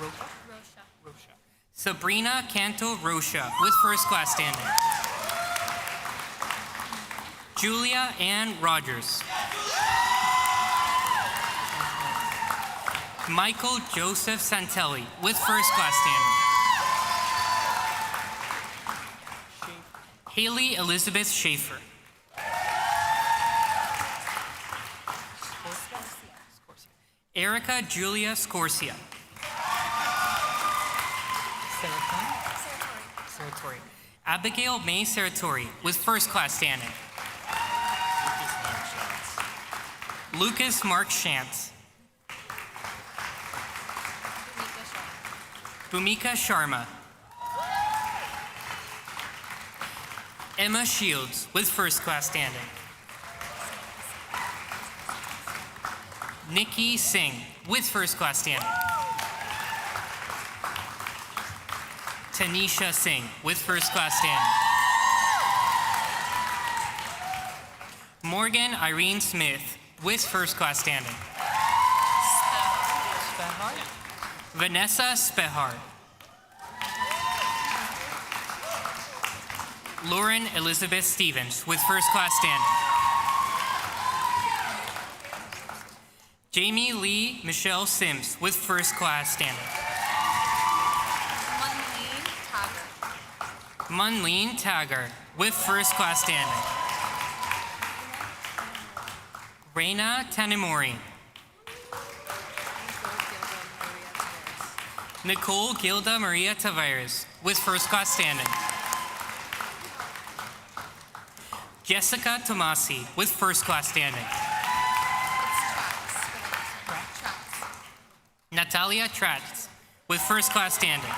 Rocha. Sabrina Canto Rocha with first class standing. Julia Ann Rogers. Michael Joseph Santelli with first class standing. Haley Elizabeth Schaefer. Erica Julia Scorsia. Saratori. Abigail May Saratori with first class standing. Lucas Mark Shantz. Bhumika Sharma. Emma Shields with first class standing. Nikki Singh with first class standing. Tanisha Singh with first class standing. Morgan Irene Smith with first class standing. Vanessa Spehar. Lauren Elizabeth Stevens with first class standing. Jamie Lee Michelle Sims with first class standing. Munleen Tagger with first class standing. Reina Tanimori. Nicole Gilda Maria Tavares with first class standing. Jessica Tomasi with first class standing. Natalia Tratz with first class standing.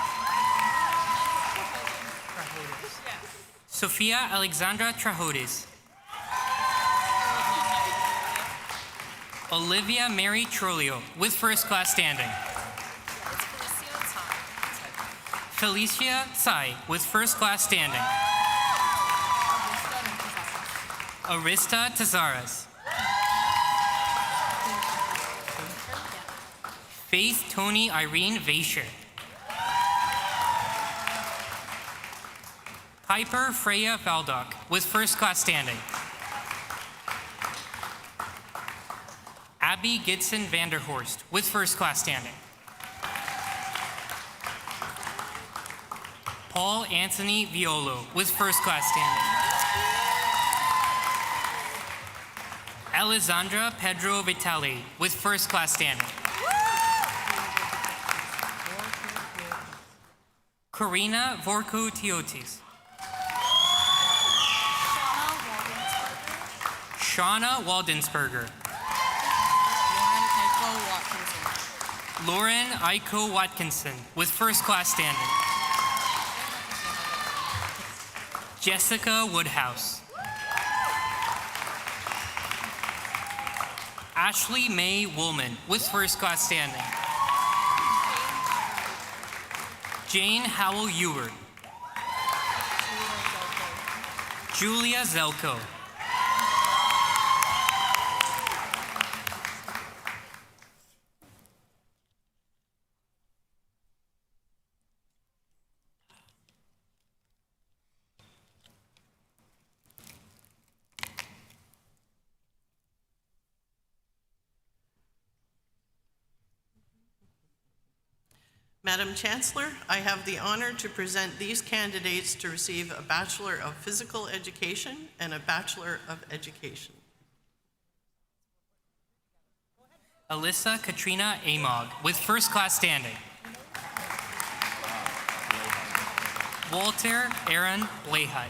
Sophia Alexandra Trahodes. Olivia Mary Trolio with first class standing. Felicia Tsai with first class standing. Arista Tazaras. Faith Tony Irene Vasher. Piper Freya Valdock with first class standing. Abby Gidson Vanderhorst with first class standing. Paul Anthony Violo with first class standing. Alessandra Pedro Vitali with first class standing. Karina Vorko Tiotis. Shauna Waldensberger. Lauren Aiko Watkinson with first class standing. Jessica Woodhouse. Ashley Mae Woolman with first class standing. Jane Howell Ewert. Julia Zelko. Madam Chancellor, I have the honor to present these candidates to receive a Bachelor of Physical Education and a Bachelor of Education. Alyssa Katrina Amog with first class standing. Walter Aaron Lehi.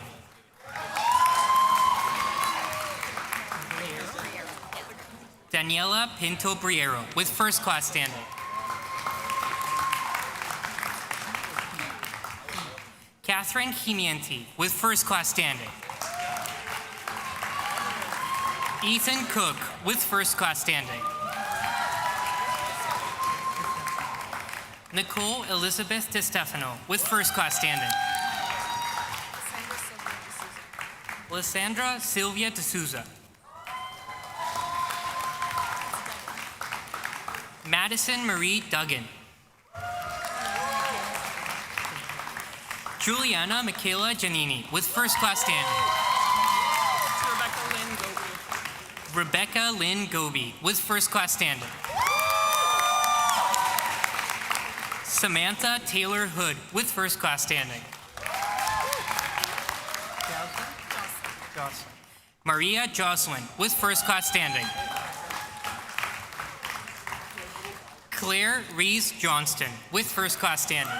Daniela Pinto Briero with first class standing. Catherine Himienti with first class standing. Ethan Cook with first class standing. Nicole Elizabeth DeStefano with first class standing. Lysandra Sylvia D'Souza. Madison Marie Duggan. Juliana Michaela Giannini with first class standing. Rebecca Lynn Goby with first class standing. Samantha Taylor Hood with first class standing. Maria Jocelyn with first class standing. Claire Rees Johnston with first class standing.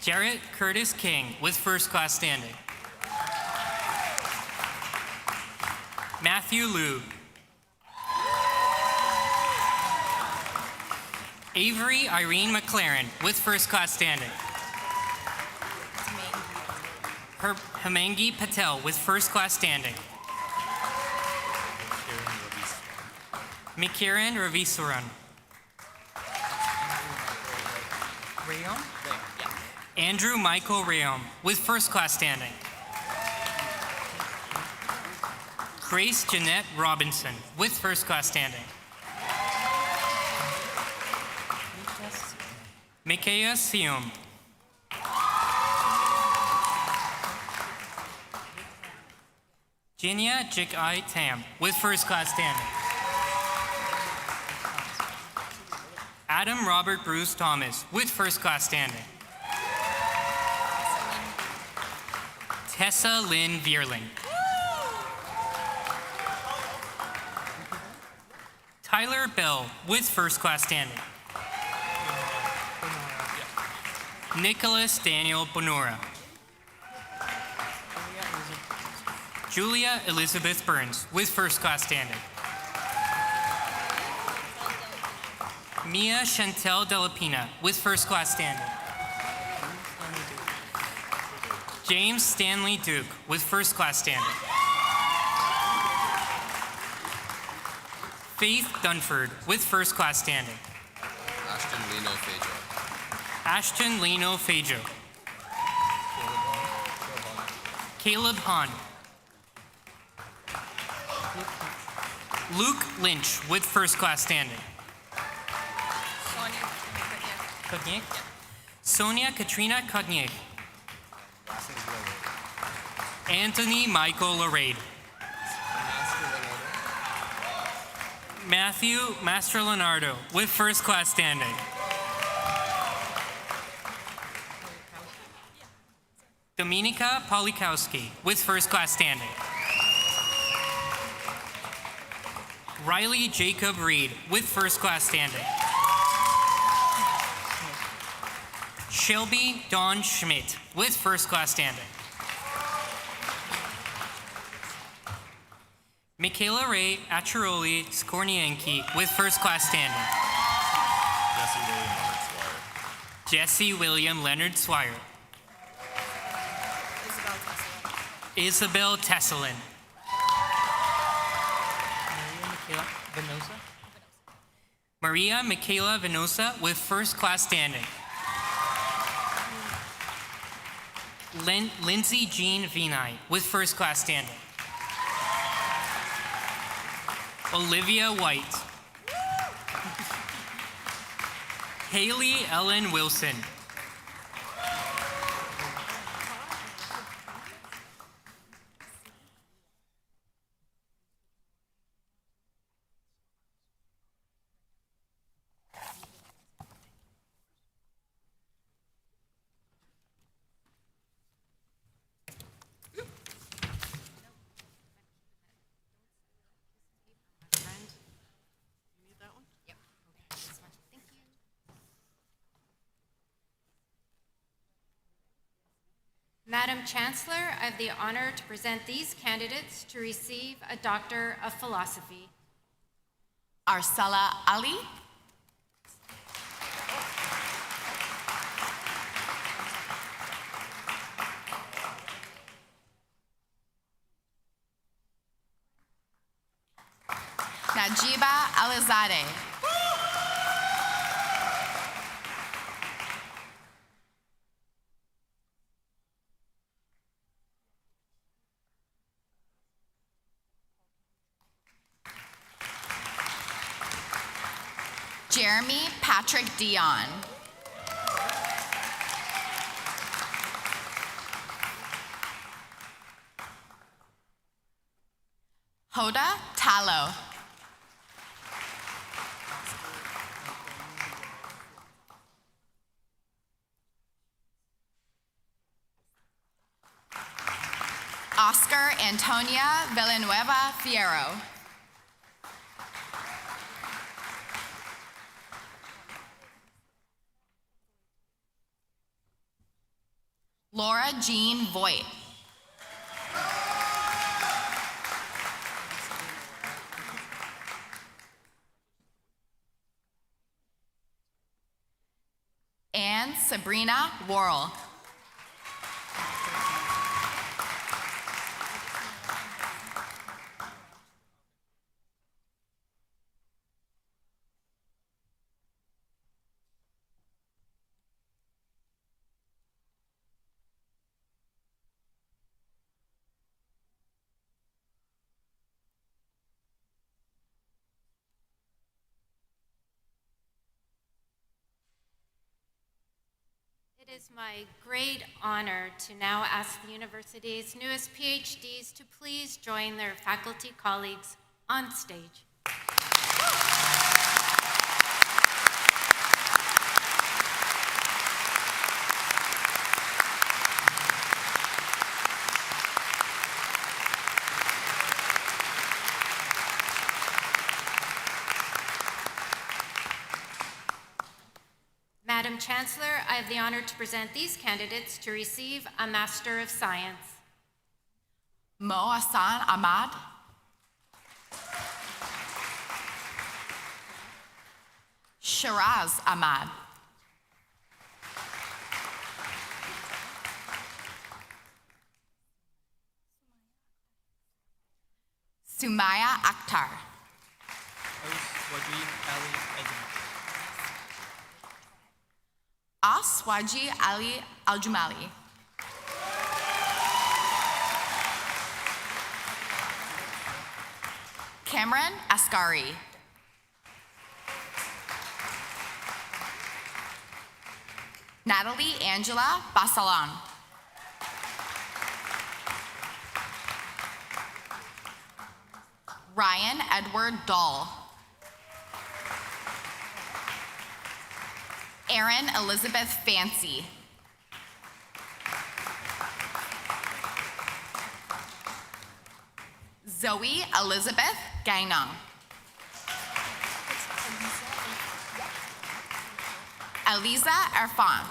Jarrett Curtis King with first class standing. Matthew Liu. Avery Irene McLaren with first class standing. Hemangi Patel with first class standing. Mikiran Ravisaran. Andrew Michael Rayom with first class standing. Grace Jeanette Robinson with first class standing. Mikaya Sium. Jinya Jik-ai Tam with first class standing. Adam Robert Bruce Thomas with first class standing. Tessa Lynn Vierling. Tyler Bell with first class standing. Nicholas Daniel Bonora. Julia Elizabeth Burns with first class standing. Mia Chantel Delapina with first class standing. James Stanley Duke with first class standing. Faith Dunford with first class standing. Ashton Leno Fajo. Caleb Hahn. Luke Lynch with first class standing. Sonia Katrina Kognier. Anthony Michael Larade. Matthew Master Leonardo with first class standing. Dominika Polikowski with first class standing. Riley Jacob Reed with first class standing. Shelby Dawn Schmidt with first class standing. Michaela Ray Acharoli Skornienki with first class standing. Jesse William Leonard Swire. Isabel Tesselin. Maria Michaela Venosa with first class standing. Lindsay Jean Vinay with first class standing. Olivia White. Haley Ellen Wilson. Madam Chancellor, I have the honor to present these candidates to receive a Doctor of Philosophy. Arcela Ali. Najiba Alizadeh. Jeremy Patrick Dion. Hoda Talo. Oscar Antonia Villanueva Fierro. Laura Jean Voigt. And Sabrina Worrell. It is my great honor to now ask the university's newest PhDs to please join their faculty colleagues on stage. Madam Chancellor, I have the honor to present these candidates to receive a Master of Science. Mo Hassan Ahmad. Shiraz Ahmad. Sumaya Akhtar. Aswaji Ali Al-Jumali. Cameron Ascari. Natalie Angela Basalan. Ryan Edward Dahl. Erin Elizabeth Fancy. Zoe Elizabeth Gainong. Eliza Erfan.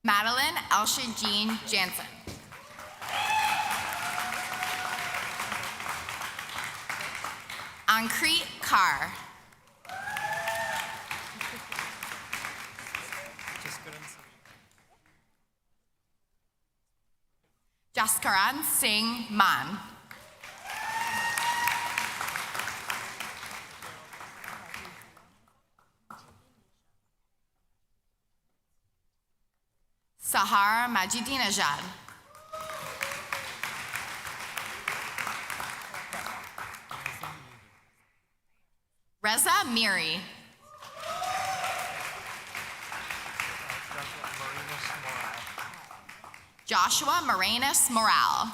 Madeline Elsha Jean Jansen. Ankrit Kaur. Raskaran Singh Man. Sahar Majidinejad. Reza Miri. Joshua Moranis Morale.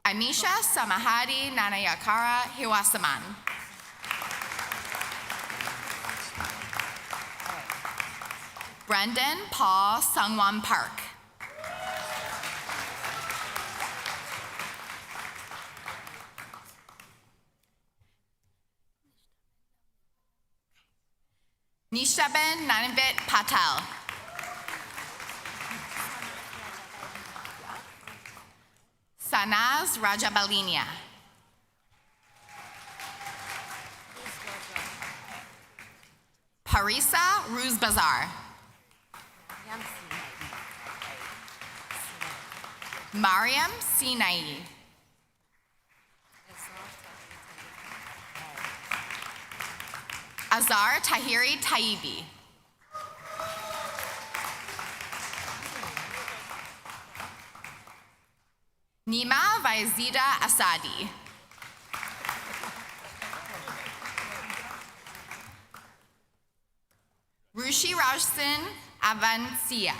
Amisha Samahadi Nanayakara Hiwasaman. Brendan Paul Sungwon Park. Nishtaben Nanavit Patel. Sanaz Rajabalinia. Parisa Ruzbazar. Mariam Sinai. Azar Tahiri Taibi. Nima Vaizida Asadi. Rushi Rajsin Avancia.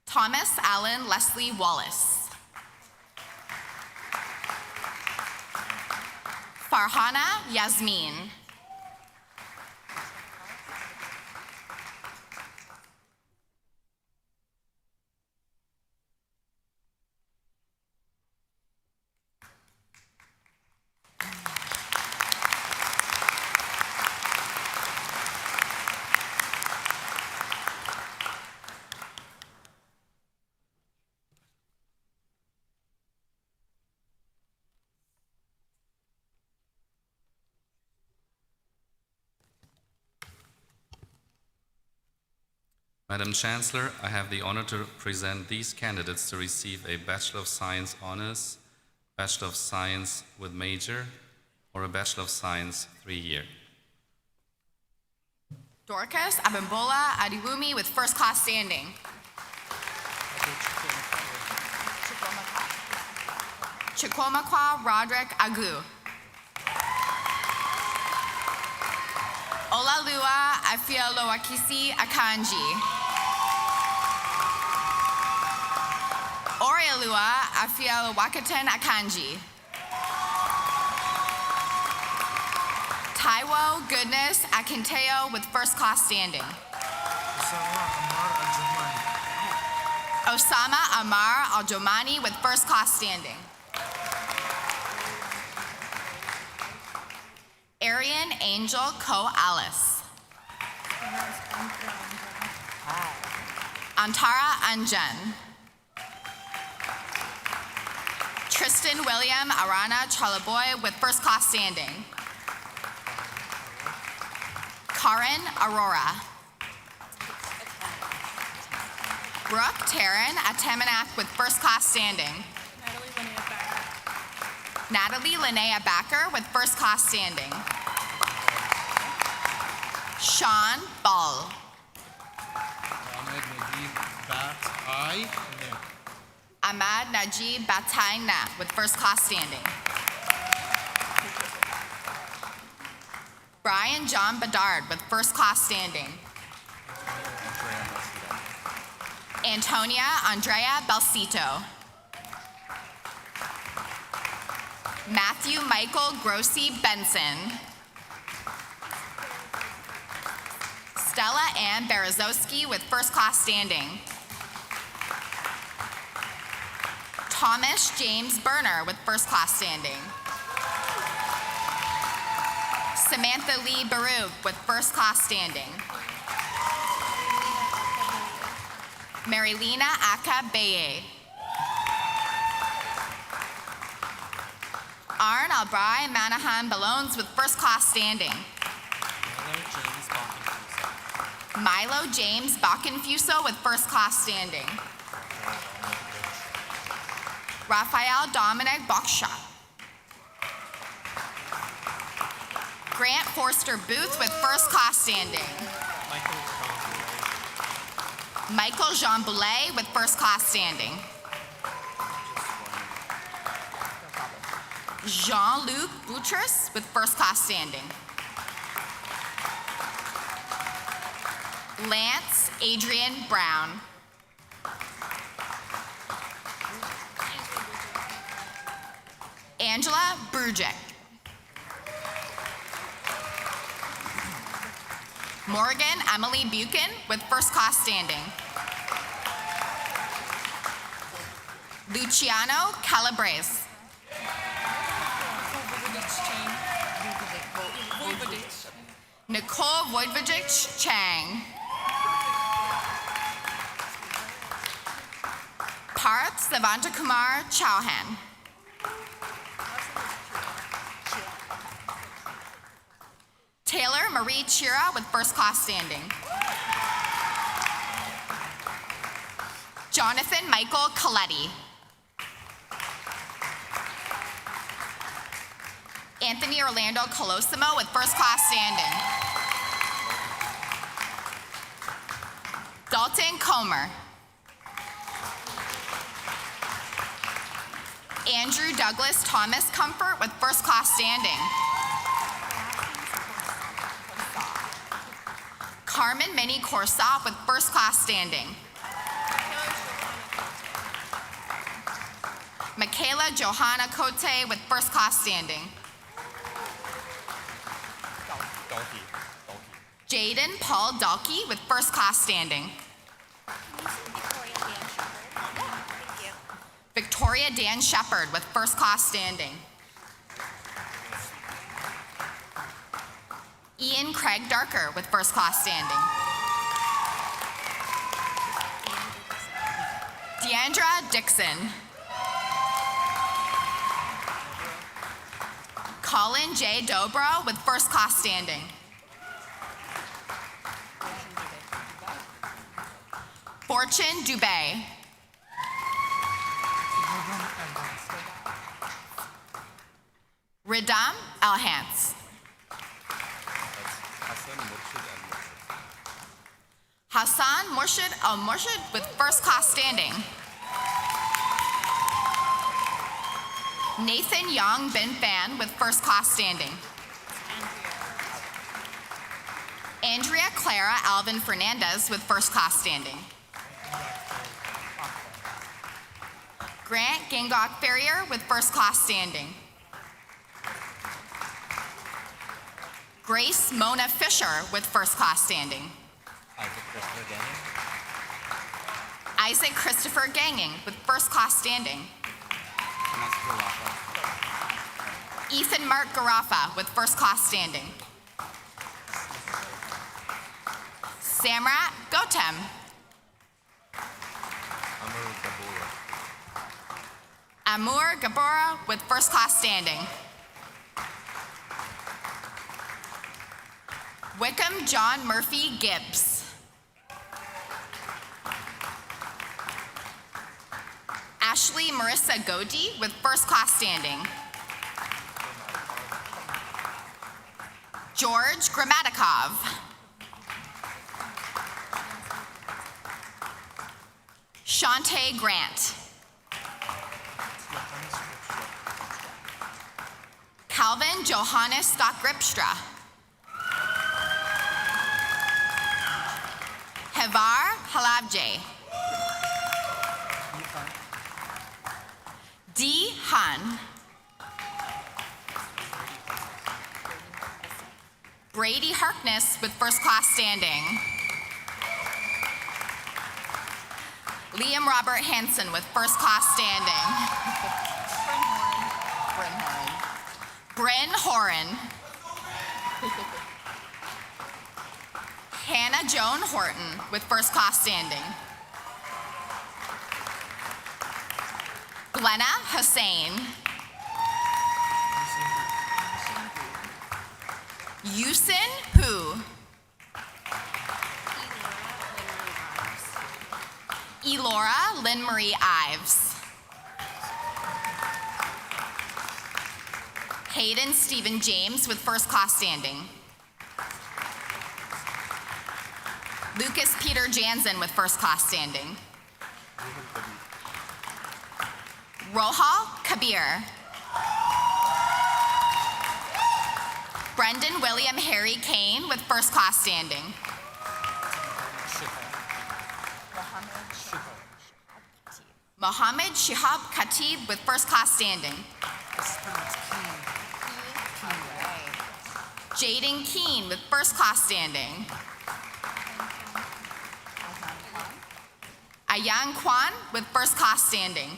Thomas Allen Leslie Wallace. Farhana Yasmin. Madam Chancellor, I have the honor to present these candidates to receive a Bachelor of Science Honors, Bachelor of Science with Major, or a Bachelor of Science 3-year. Dorcas Abimbola Adiwumi with first class standing. Chukwomakwa Roderick Agu. Olalua Afialoakisi Akanji. Orialua Afialawakatan Akanji. Taiwo Goodness Akinteo with first class standing. Osama Amar Al-Jomani with first class standing. Arian Angel Co Alice. Antara Anjan. Tristan William Arana Charleboy with first class standing. Karen Aurora. Brooke Taryn Atamanak with first class standing. Natalie Linnea Backer with first class standing. Sean Ball. Ahmad Najib Bataina with first class standing. Brian John Bedard with first class standing. Antonia Andrea Belcito. Matthew Michael Grossi Benson. Stella Ann Berezowski with first class standing. Thomas James Berner with first class standing. Samantha Lee Baruch with first class standing. Marilena Aka Beye. Arn Albrai Manahan Balones with first class standing. Milo James Bakken-Fuso with first class standing. Raphael Dominic Bokshot. Grant Forster Booth with first class standing. Michael Jean Boulet with first class standing. Jean-Luc Boutros with first class standing. Lance Adrian Brown. Angela Burjek. Morgan Emily Buchan with first class standing. Luciano Calabrese. Nicole Vojvodich Chang. Parth Savantakumar Chauhan. Taylor Marie Chira with first class standing. Jonathan Michael Coletti. Anthony Orlando Colosimo with first class standing. Dalton Comer. Andrew Douglas Thomas Comfort with first class standing. Carmen Minnie Korsop with first class standing. Michaela Johanna Cote with first class standing. Jaden Paul Dalkey with first class standing. Victoria Dan Shepard with first class standing. Ian Craig Darker with first class standing. Deandra Dixon. Colin J. Dobro with first class standing. Fortune Dubé. Ridam Alhans. Hassan Murshid Al-Murshid with first class standing. Nathan Young Bin Fan with first class standing. Andrea Clara Alvin Fernandez with first class standing. Grant Gangok Ferrier with first class standing. Grace Mona Fisher with first class standing. Isaac Christopher Ganging with first class standing. Ethan Mark Garafa with first class standing. Samrat Gotem. Amur Gabora with first class standing. Wickham John Murphy Gibbs. Ashley Marissa Godi with first class standing. George Gramatikov. Shantae Grant. Calvin Johannes Scott Gripstra. Hevar Halabje. D. Han. Brady Harkness with first class standing. Liam Robert Hansen with first class standing. Bryn Horan. Hannah Joan Horton with first class standing. Glenna Hussein. Yusin Hu. Elora Lynn Marie Ives. Hayden Stephen James with first class standing. Lucas Peter Jansen with first class standing. Rohal Kabir. Brendan William Harry Kane with first class standing. Mohammed Shihab Khatib with first class standing. Jaden Keene with first class standing. Ayan Kwan with first class standing.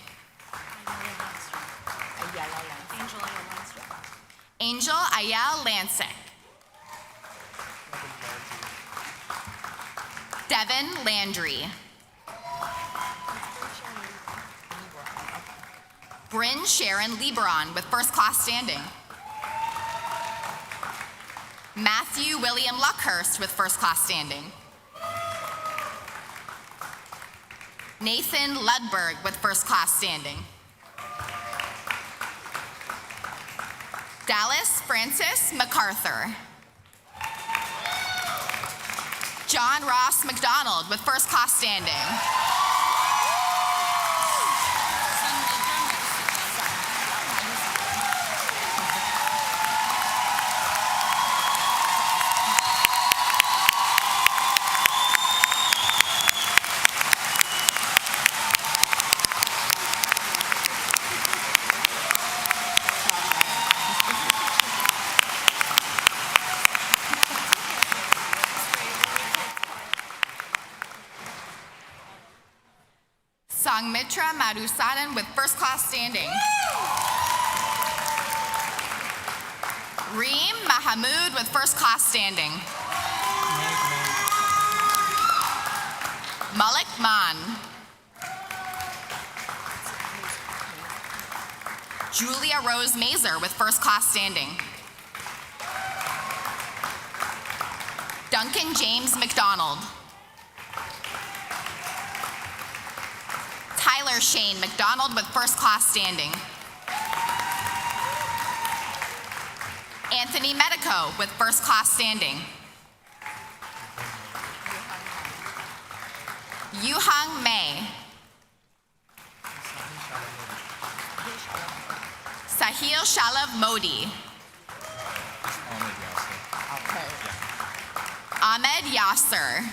Angel Ayel Lansik. Devin Landry. Bryn Sharon Lieberon with first class standing. Matthew William Luckhurst with first class standing. Nathan Ludberg with first class standing. Dallas Francis MacArthur. John Ross McDonald with first class standing. Sangmitra Madhusadan with first class standing. Reem Mahamud with first class standing. Malik Man. Julia Rose Mazer with first class standing. Duncan James McDonald. Tyler Shane McDonald with first class standing. Anthony Medico with first class standing. Yuhang Mei. Sahil Shalav Modi. Ahmed Yasser.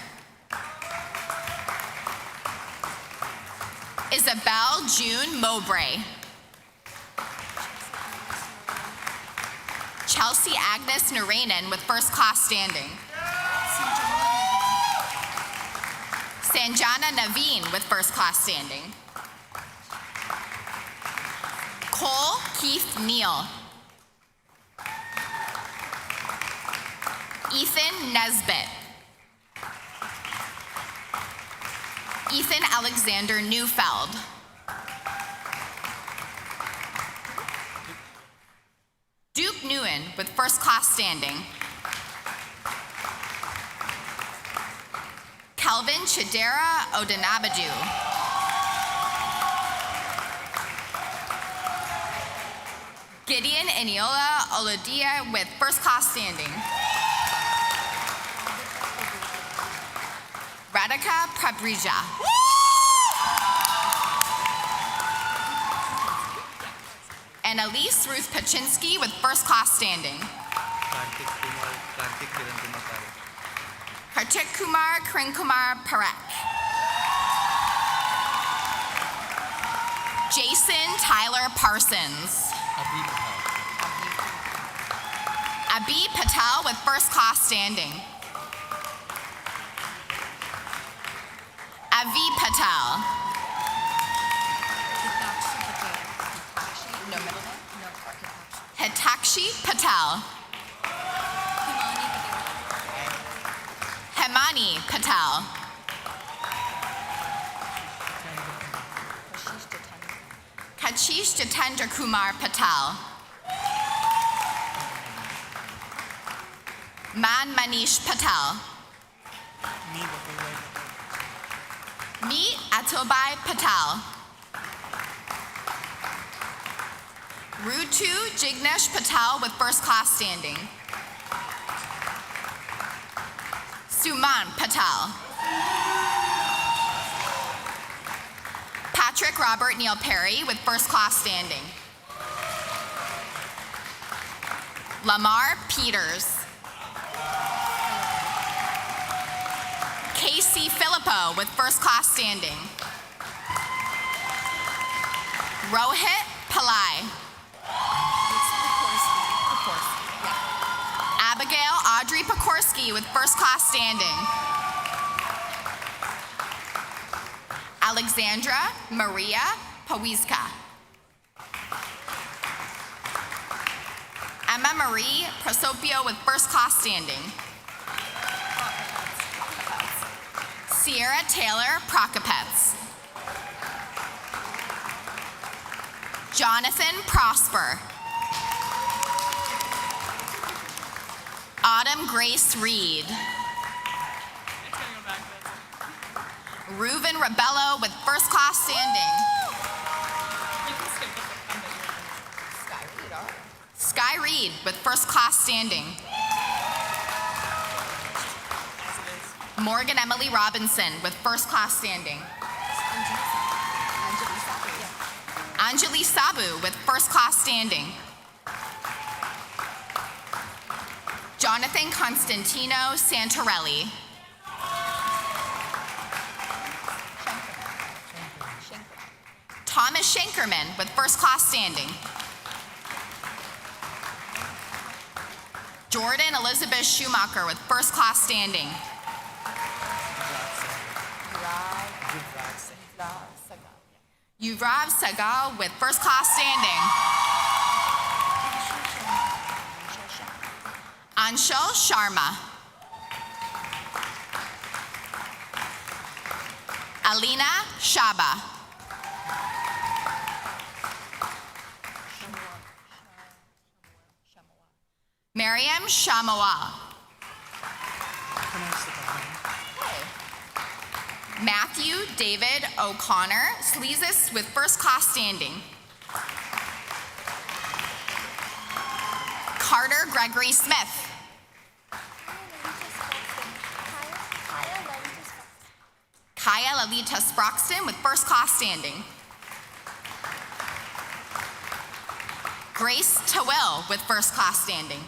Isabel June Mowbray. Chelsea Agnes Narayanan with first class standing. Sanjana Naveen with first class standing. Cole Keith Neal. Ethan Nesbitt. Ethan Alexander Neufeld. Duke Nguyen with first class standing. Kelvin Chidera Odenabadu. Gideon Eniola Olodia with first class standing. Radhika Prabrija. And Elise Ruth Paczynski with first class standing. Kartik Kumar Kiran Kumar Parekh. Jason Tyler Parsons. Abi Patel with first class standing. Avi Patel. Hitakshi Patel. Hemani Patel. Kachish Jitendra Kumar Patel. Man Manish Patel. Me Atobai Patel. Rutu Jignesh Patel with first class standing. Suman Patel. Patrick Robert Neil Perry with first class standing. Lamar Peters. Casey Filippo with first class standing. Rohit Pillai. Abigail Audrey Pokorski with first class standing. Alexandra Maria Pawizka. Emma Marie Prosopio with first class standing. Sierra Taylor Prokopets. Jonathan Prosper. Autumn Grace Reed. Reuven Rebello with first class standing. Sky Reed with first class standing. Morgan Emily Robinson with first class standing. Anjali Sabu with first class standing. Jonathan Constantino Santorelli. Thomas Shankerman with first class standing. Jordan Elizabeth Schumacher with first class standing. Yuvraj Sagal with first class standing. Anshul Sharma. Alina Shaba. Mariam Shamoa. Matthew David O'Connor, Sleazus with first class standing. Carter Gregory Smith. Kaya Lalita Sproxton with first class standing. Grace Tawil with first class standing.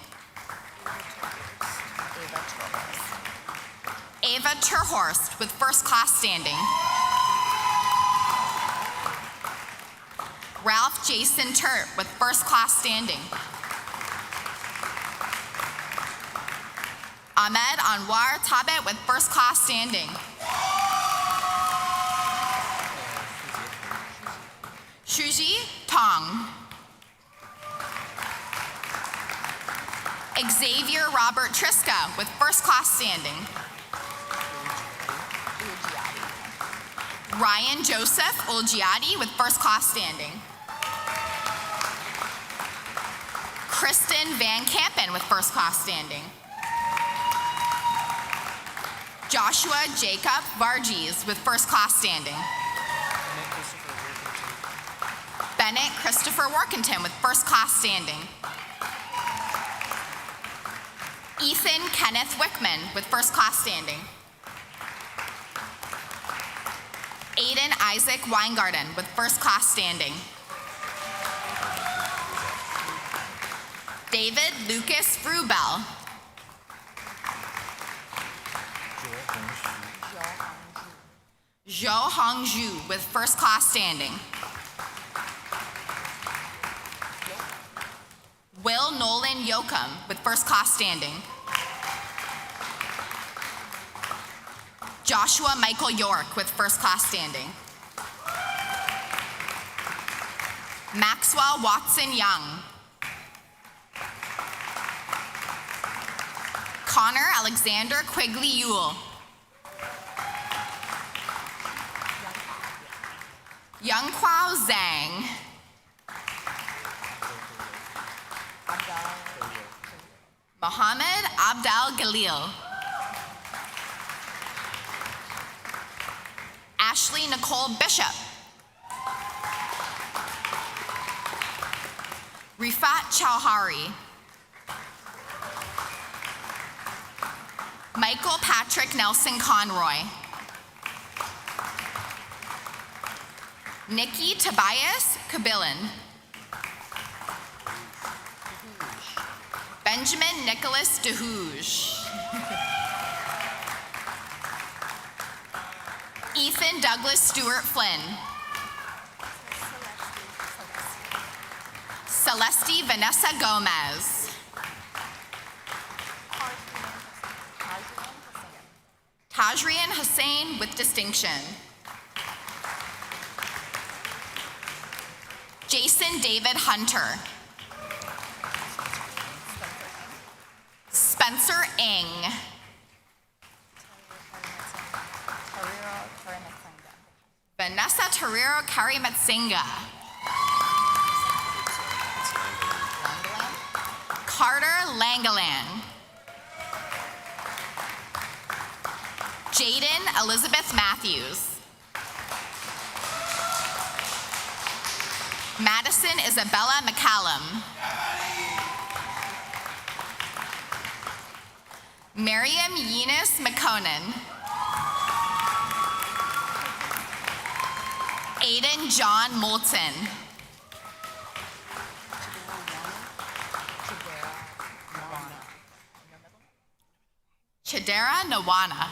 Ava Terhorst with first class standing. Ralph Jason Turt with first class standing. Ahmed Anwar Tabet with first class standing. Shuji Tong. Xavier Robert Triska with first class standing. Ryan Joseph Ulgiati with first class standing. Kristen Van Kampen with first class standing. Joshua Jacob Varghese with first class standing. Bennett Christopher Workington with first class standing. Ethan Kenneth Wickman with first class standing. Aiden Isaac Weingarten with first class standing. David Lucas Frubel. Zhou Hongzhu with first class standing. Will Nolan Yoakum with first class standing. Joshua Michael York with first class standing. Maxwell Watson Young. Connor Alexander Quigley Ewell. Youngkwao Zhang. Mohammed Abdel Galil. Ashley Nicole Bishop. Rifat Chowhari. Michael Patrick Nelson Conroy. Nikki Tobias Kabilin. Benjamin Nicholas DeHooge. Ethan Douglas Stewart Flynn. Celeste Vanessa Gomez. Tajrian Hussein with distinction. Jason David Hunter. Spencer Ng. Vanessa Tariro Karimatsinga. Carter Langalan. Jaden Elizabeth Matthews. Madison Isabella McCallum. Miriam Eunice McConan. Aiden John Moulton. Chidera Nawana.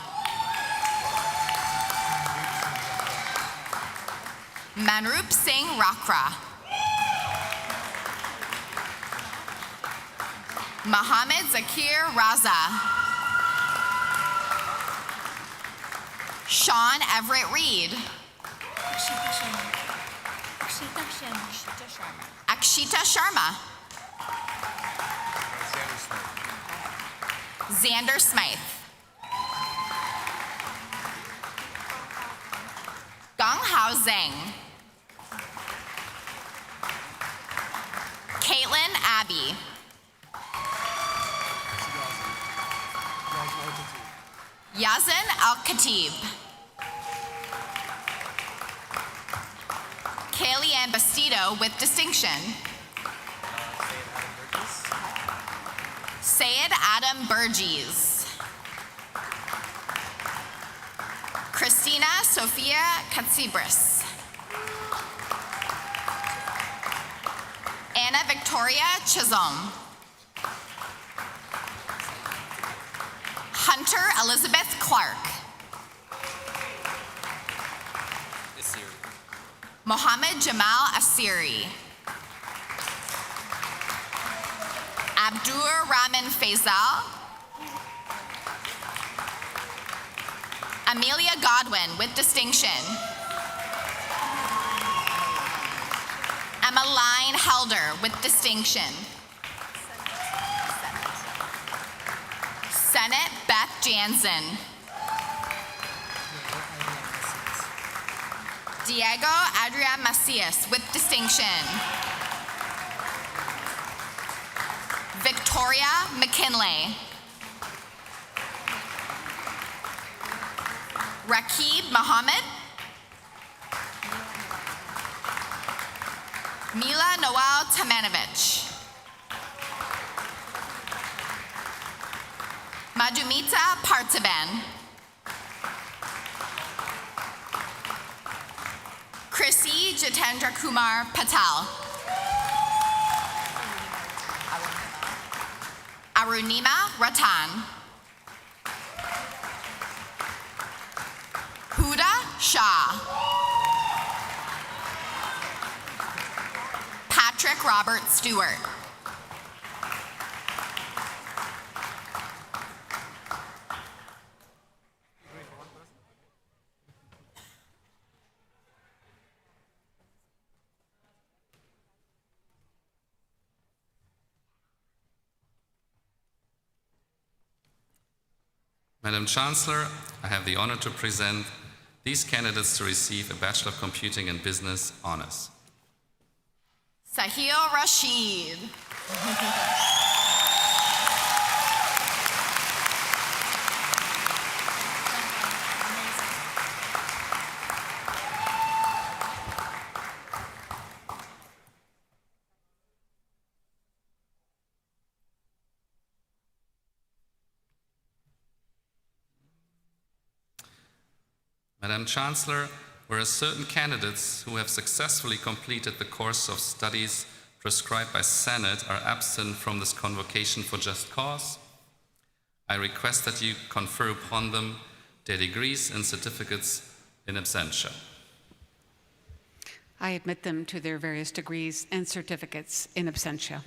Manroop Singh Rakra. Mohammed Zakir Raza. Sean Everett Reed. Akshita Sharma. Xander Smythe. Gong Hao Zhang. Caitlin Abbey. Yazin Al-Khatib. Kaylee Ann Bastido with distinction. Sayed Adam Burgess. Christina Sofia Katsibris. Anna Victoria Chisholm. Hunter Elizabeth Clark. Mohammed Jamal Asiri. Abdur Rahman Faisal. Amelia Godwin with distinction. Emmeline Helder with distinction. Senate Beth Jansen. Diego Adrian Macias with distinction. Victoria McKinley. Rakib Mohammed. Mila Noel Tamanovich. Madhumita Parthaban. Chrissy Jitendra Kumar Patel. Arunima Ratan. Huda Shah. Patrick Robert Stewart. Madam Chancellor, I have the honor to present these candidates to receive a Bachelor of Computing and Business honors. Sahil Rashid. Madam Chancellor, whereas certain candidates who have successfully completed the course of studies prescribed by Senate are absent from this convocation for just cause, I request that you confer upon them their degrees and certificates in absentia. I admit them to their various degrees and certificates in absentia.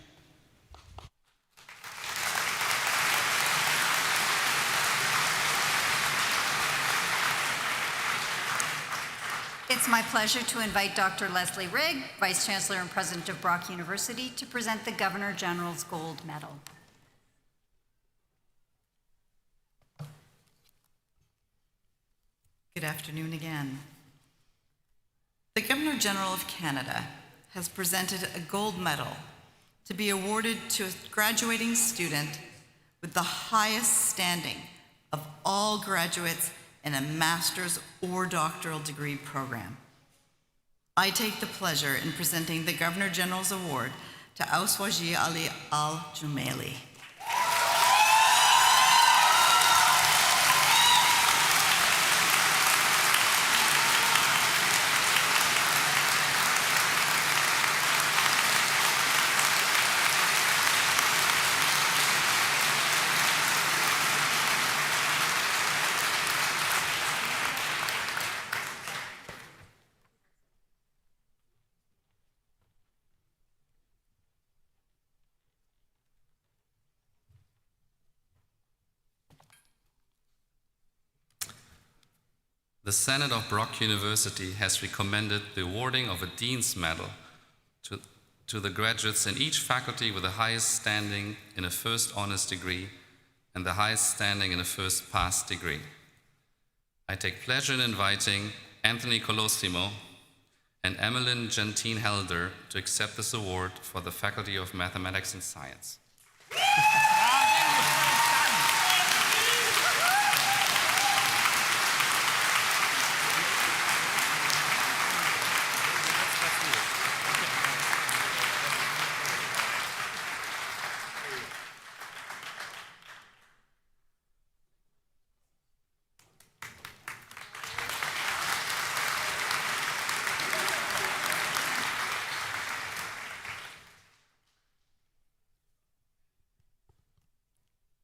It's my pleasure to invite Dr. Leslie Rigg, Vice Chancellor and President of Brock University, to present the Governor General's Gold Medal. Good afternoon again. The Governor General of Canada has presented a gold medal to be awarded to a graduating student with the highest standing of all graduates in a master's or doctoral degree program. I take the pleasure in presenting the Governor General's Award to Auswaji Ali Al-Jumaili. The Senate of Brock University has recommended the awarding of a Dean's Medal to the graduates in each faculty with the highest standing in a first honors degree and the highest standing in a first pass degree. I take pleasure in inviting Anthony Colosimo and Emmeline Gentine Helder to accept this award for the Faculty of Mathematics and Science.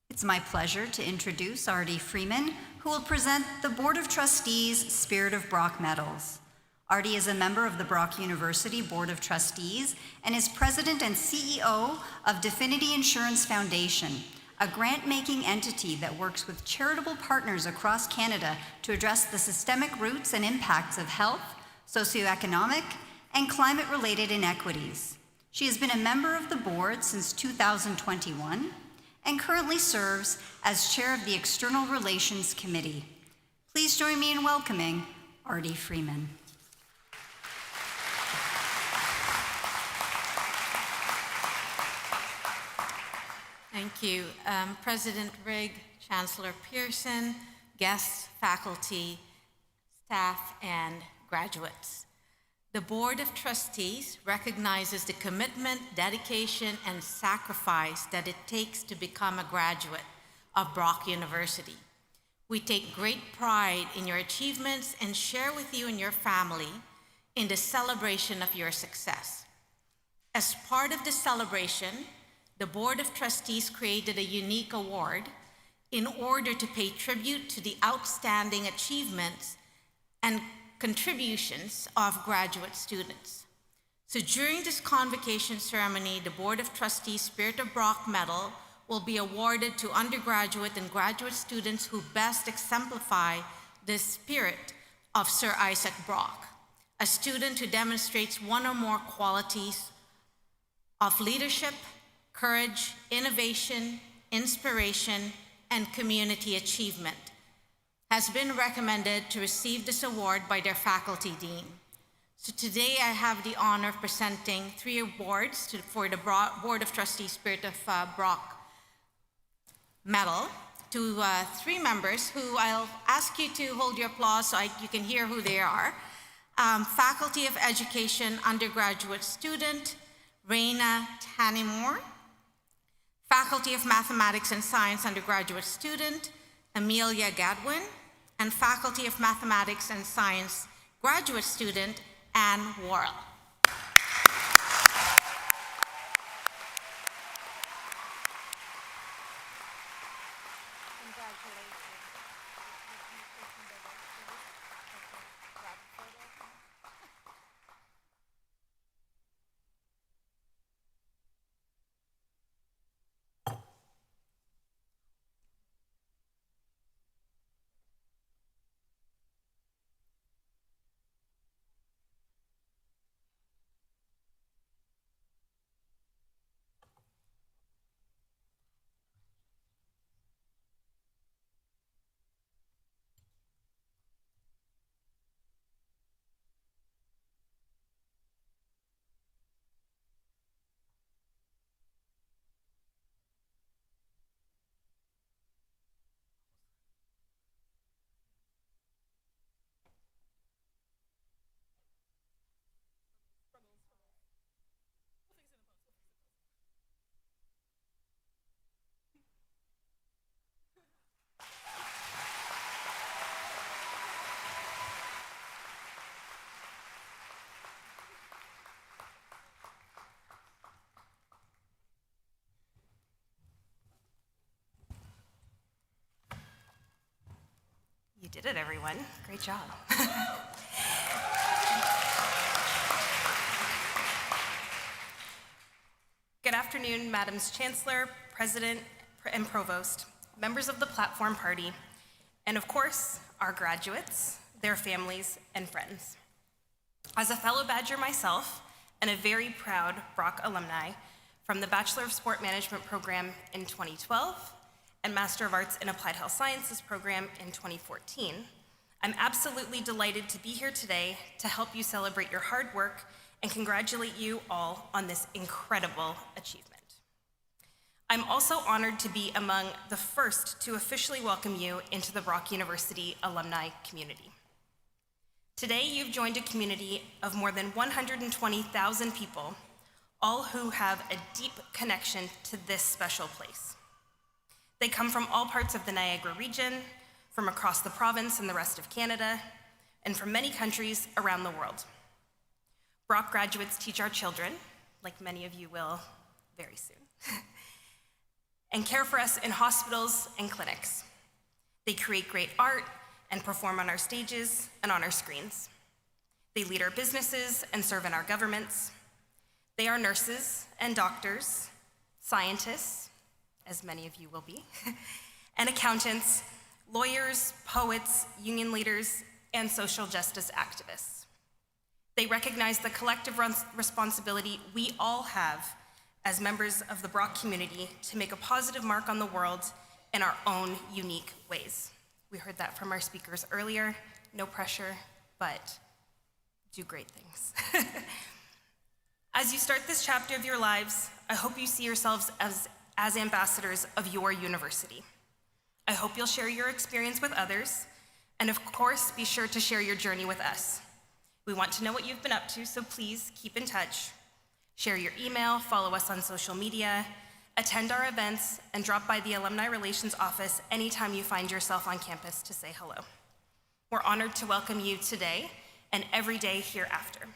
It's my pleasure to introduce Artie Freeman, who will present the Board of Trustees Spirit of Brock Medals. Artie is a member of the Brock University Board of Trustees and is president and CEO of Definity Insurance Foundation, a grant-making entity that works with charitable partners across Canada to address the systemic roots and impacts of health, socioeconomic, and climate-related inequities. She has been a member of the board since 2021 and currently serves as chair of the External Relations Committee. Please join me in welcoming Artie Freeman. Thank you. President Rigg, Chancellor Pearson, guests, faculty, staff, and graduates. The Board of Trustees recognizes the commitment, dedication, and sacrifice that it takes to become a graduate of Brock University. We take great pride in your achievements and share with you and your family in the celebration of your success. As part of the celebration, the Board of Trustees created a unique award in order to pay tribute to the outstanding achievements and contributions of graduate students. So during this convocation ceremony, the Board of Trustees Spirit of Brock Medal will be awarded to undergraduate and graduate students who best exemplify the spirit of Sir Isaac Brock, a student who demonstrates one or more qualities of leadership, courage, innovation, inspiration, and community achievement, has been recommended to receive this award by their faculty dean. So today I have the honor of presenting 3 awards for the Board of Trustees Spirit of Brock Medal to 3 members who I'll ask you to hold your applause so you can hear who they are. Faculty of Education undergraduate student, Raina Tannimore. Faculty of Mathematics and Science undergraduate student, Amelia Gadwin. and Faculty of Mathematics and Science graduate student Anne Worrell. You did it, everyone. Great job. Good afternoon, Madams Chancellor, President, and Provost, members of the Platform Party, and of course, our graduates, their families, and friends. As a fellow Badger myself, and a very proud Brock alumni from the Bachelor of Sport Management program in 2012, and Master of Arts in Applied Health Sciences program in 2014. I'm absolutely delighted to be here today to help you celebrate your hard work and congratulate you all on this incredible achievement. I'm also honored to be among the first to officially welcome you into the Brock University alumni community. Today, you've joined a community of more than 120,000 people, all who have a deep connection to this special place. They come from all parts of the Niagara region, from across the province and the rest of Canada, and from many countries around the world. Brock graduates teach our children, like many of you will very soon, and care for us in hospitals and clinics. They create great art and perform on our stages and on our screens. They lead our businesses and serve in our governments. They are nurses and doctors, scientists, as many of you will be, and accountants, lawyers, poets, union leaders, and social justice activists. They recognize the collective responsibility we all have as members of the Brock community to make a positive mark on the world in our own unique ways. We heard that from our speakers earlier. No pressure, but do great things. As you start this chapter of your lives, I hope you see yourselves as ambassadors of your university. I hope you'll share your experience with others, and of course, be sure to share your journey with us. We want to know what you've been up to, so please keep in touch. Share your email, follow us on social media, attend our events, and drop by the Alumni Relations Office anytime you find yourself on campus to say hello. We're honored to welcome you today and every day hereafter.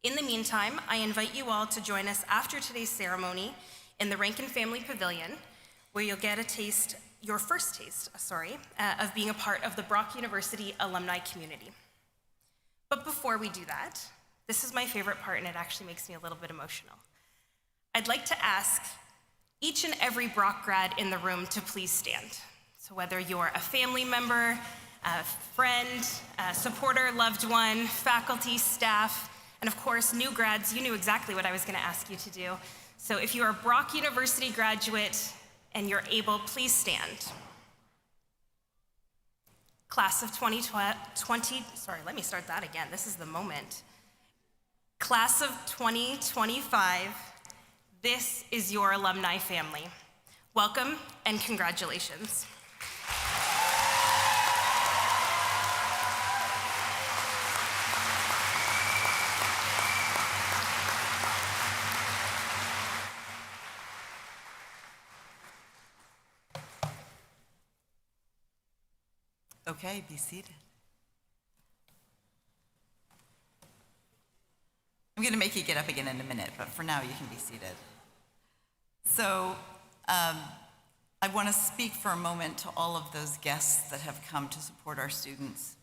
In the meantime, I invite you all to join us after today's ceremony in the Rankin Family Pavilion, where you'll get your first taste, of being a part of the Brock University alumni community. But before we do that, this is my favorite part, and it actually makes me a little bit emotional. I'd like to ask each and every Brock grad in the room to please stand. So whether you're a family member, a friend, a supporter, loved one, faculty, staff, and of course, new grads, you knew exactly what I was gonna ask you to do. So if you are a Brock University graduate and you're able, please stand. Class of 2020, let me start that again. This is the moment. Class of 2025, this is your alumni family. Welcome and congratulations. Okay, be seated. I'm going to make you get up again in a minute, but for now you can be seated. So I want to speak for a moment to all of those guests that have come to support our students.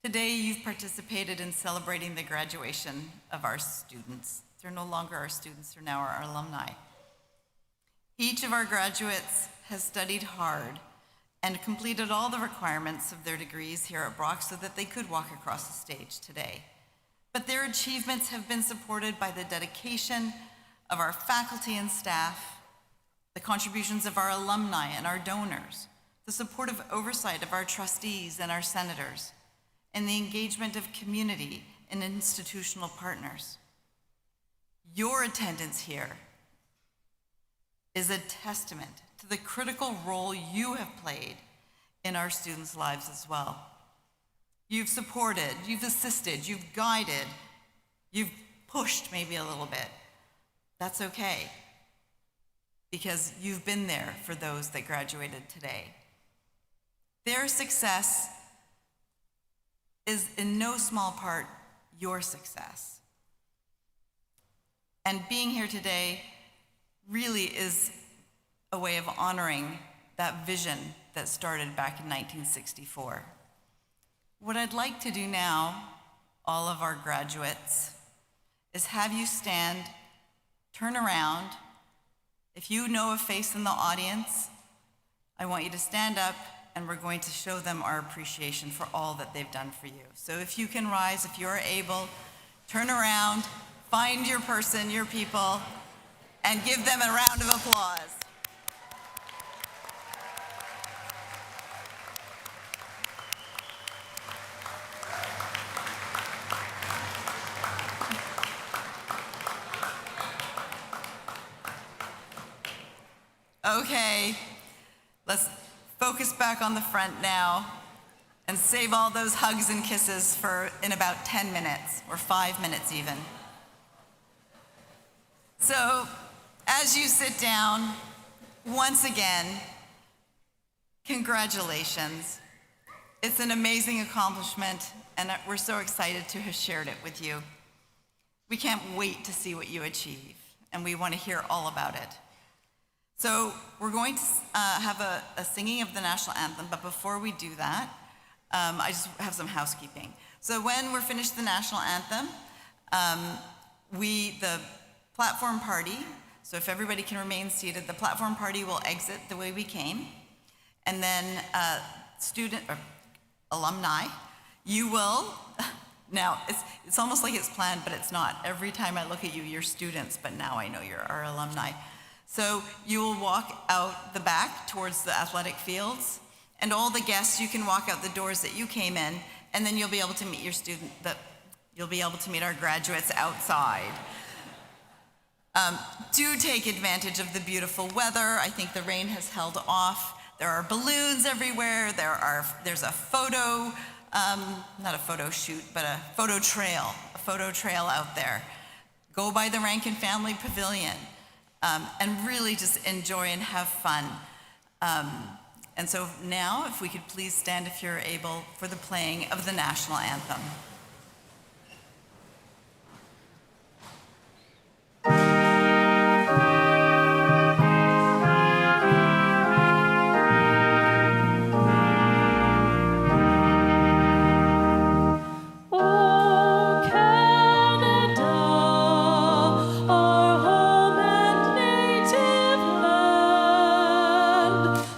Today you've participated in celebrating the graduation of our students. They're no longer our students, they're now our alumni. Each of our graduates has studied hard and completed all the requirements of their degrees here at Brock so that they could walk across the stage today. But their achievements have been supported by the dedication of our faculty and staff, the contributions of our alumni and our donors, the supportive oversight of our trustees and our senators, and the engagement of community and institutional partners. Your attendance here is a testament to the critical role you have played in our students' lives as well. You've supported, you've assisted, you've guided, you've pushed maybe a little bit. That's okay, because you've been there for those that graduated today. Their success is in no small part your success. And being here today really is a way of honoring that vision that started back in 1964. What I'd like to do now, all of our graduates, is have you stand, turn around. If you know a face in the audience, I want you to stand up and we're going to show them our appreciation for all that they've done for you. So if you can rise, if you're able, turn around, find your person, your people, and give them a round of applause. Okay, let's focus back on the front now and save all those hugs and kisses for in about 10 minutes, or 5 minutes even. So, as you sit down, once again, congratulations. It's an amazing accomplishment, and we're so excited to have shared it with you. We can't wait to see what you achieve, and we want to hear all about it. So we're going to have a singing of the national anthem, but before we do that, I just have some housekeeping. So when we're finished the national anthem, the platform party, so if everybody can remain seated, the platform party will exit the way we came, and then alumni, you will, now it's almost like it's planned, but it's not. Every time I look at you, you're students, but now I know you're our alumni. So you will walk out the back towards the athletic fields, and all the guests, you can walk out the doors that you came in, and then you'll be able to meet you'll be able to meet our graduates outside. Do take advantage of the beautiful weather. I think the rain has held off. There are balloons everywhere. There's a photo, not a photo shoot, but a photo trail out there. Go by the Rankin Family Pavilion. And really just enjoy and have fun. And so now, if we could please stand if you're able for the playing of the national anthem.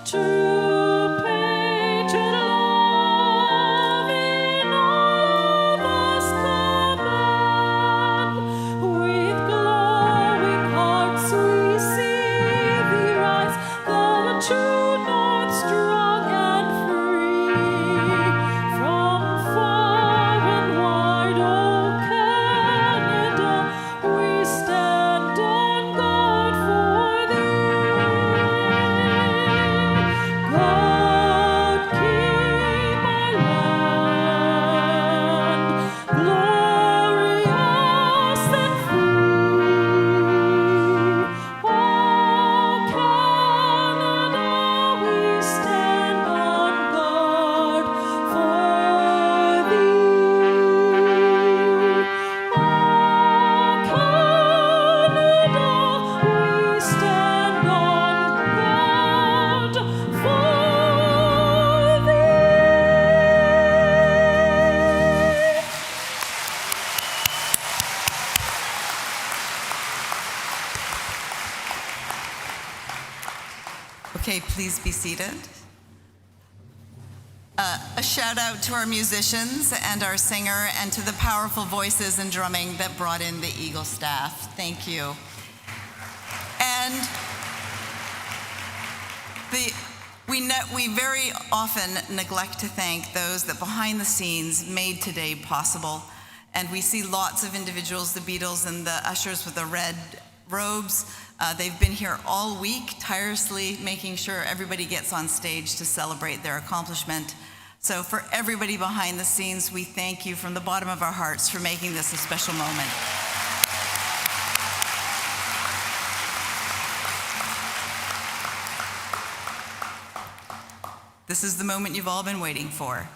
True patriot love in all may please be seated. A shout out to our musicians and our singer and to the powerful voices and drumming that brought in the Eagle staff. Thank you. And we very often neglect to thank those that behind the scenes made today possible. And we see lots of individuals, the Beatles and the ushers with the red robes. They've been here all week, tirelessly making sure everybody gets on stage to celebrate their accomplishment. So for everybody behind the scenes, we thank you from the bottom of our hearts for making this a special moment. This is the moment you've all been waiting for.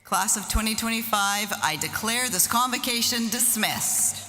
Class of 2025, I declare this convocation dismissed.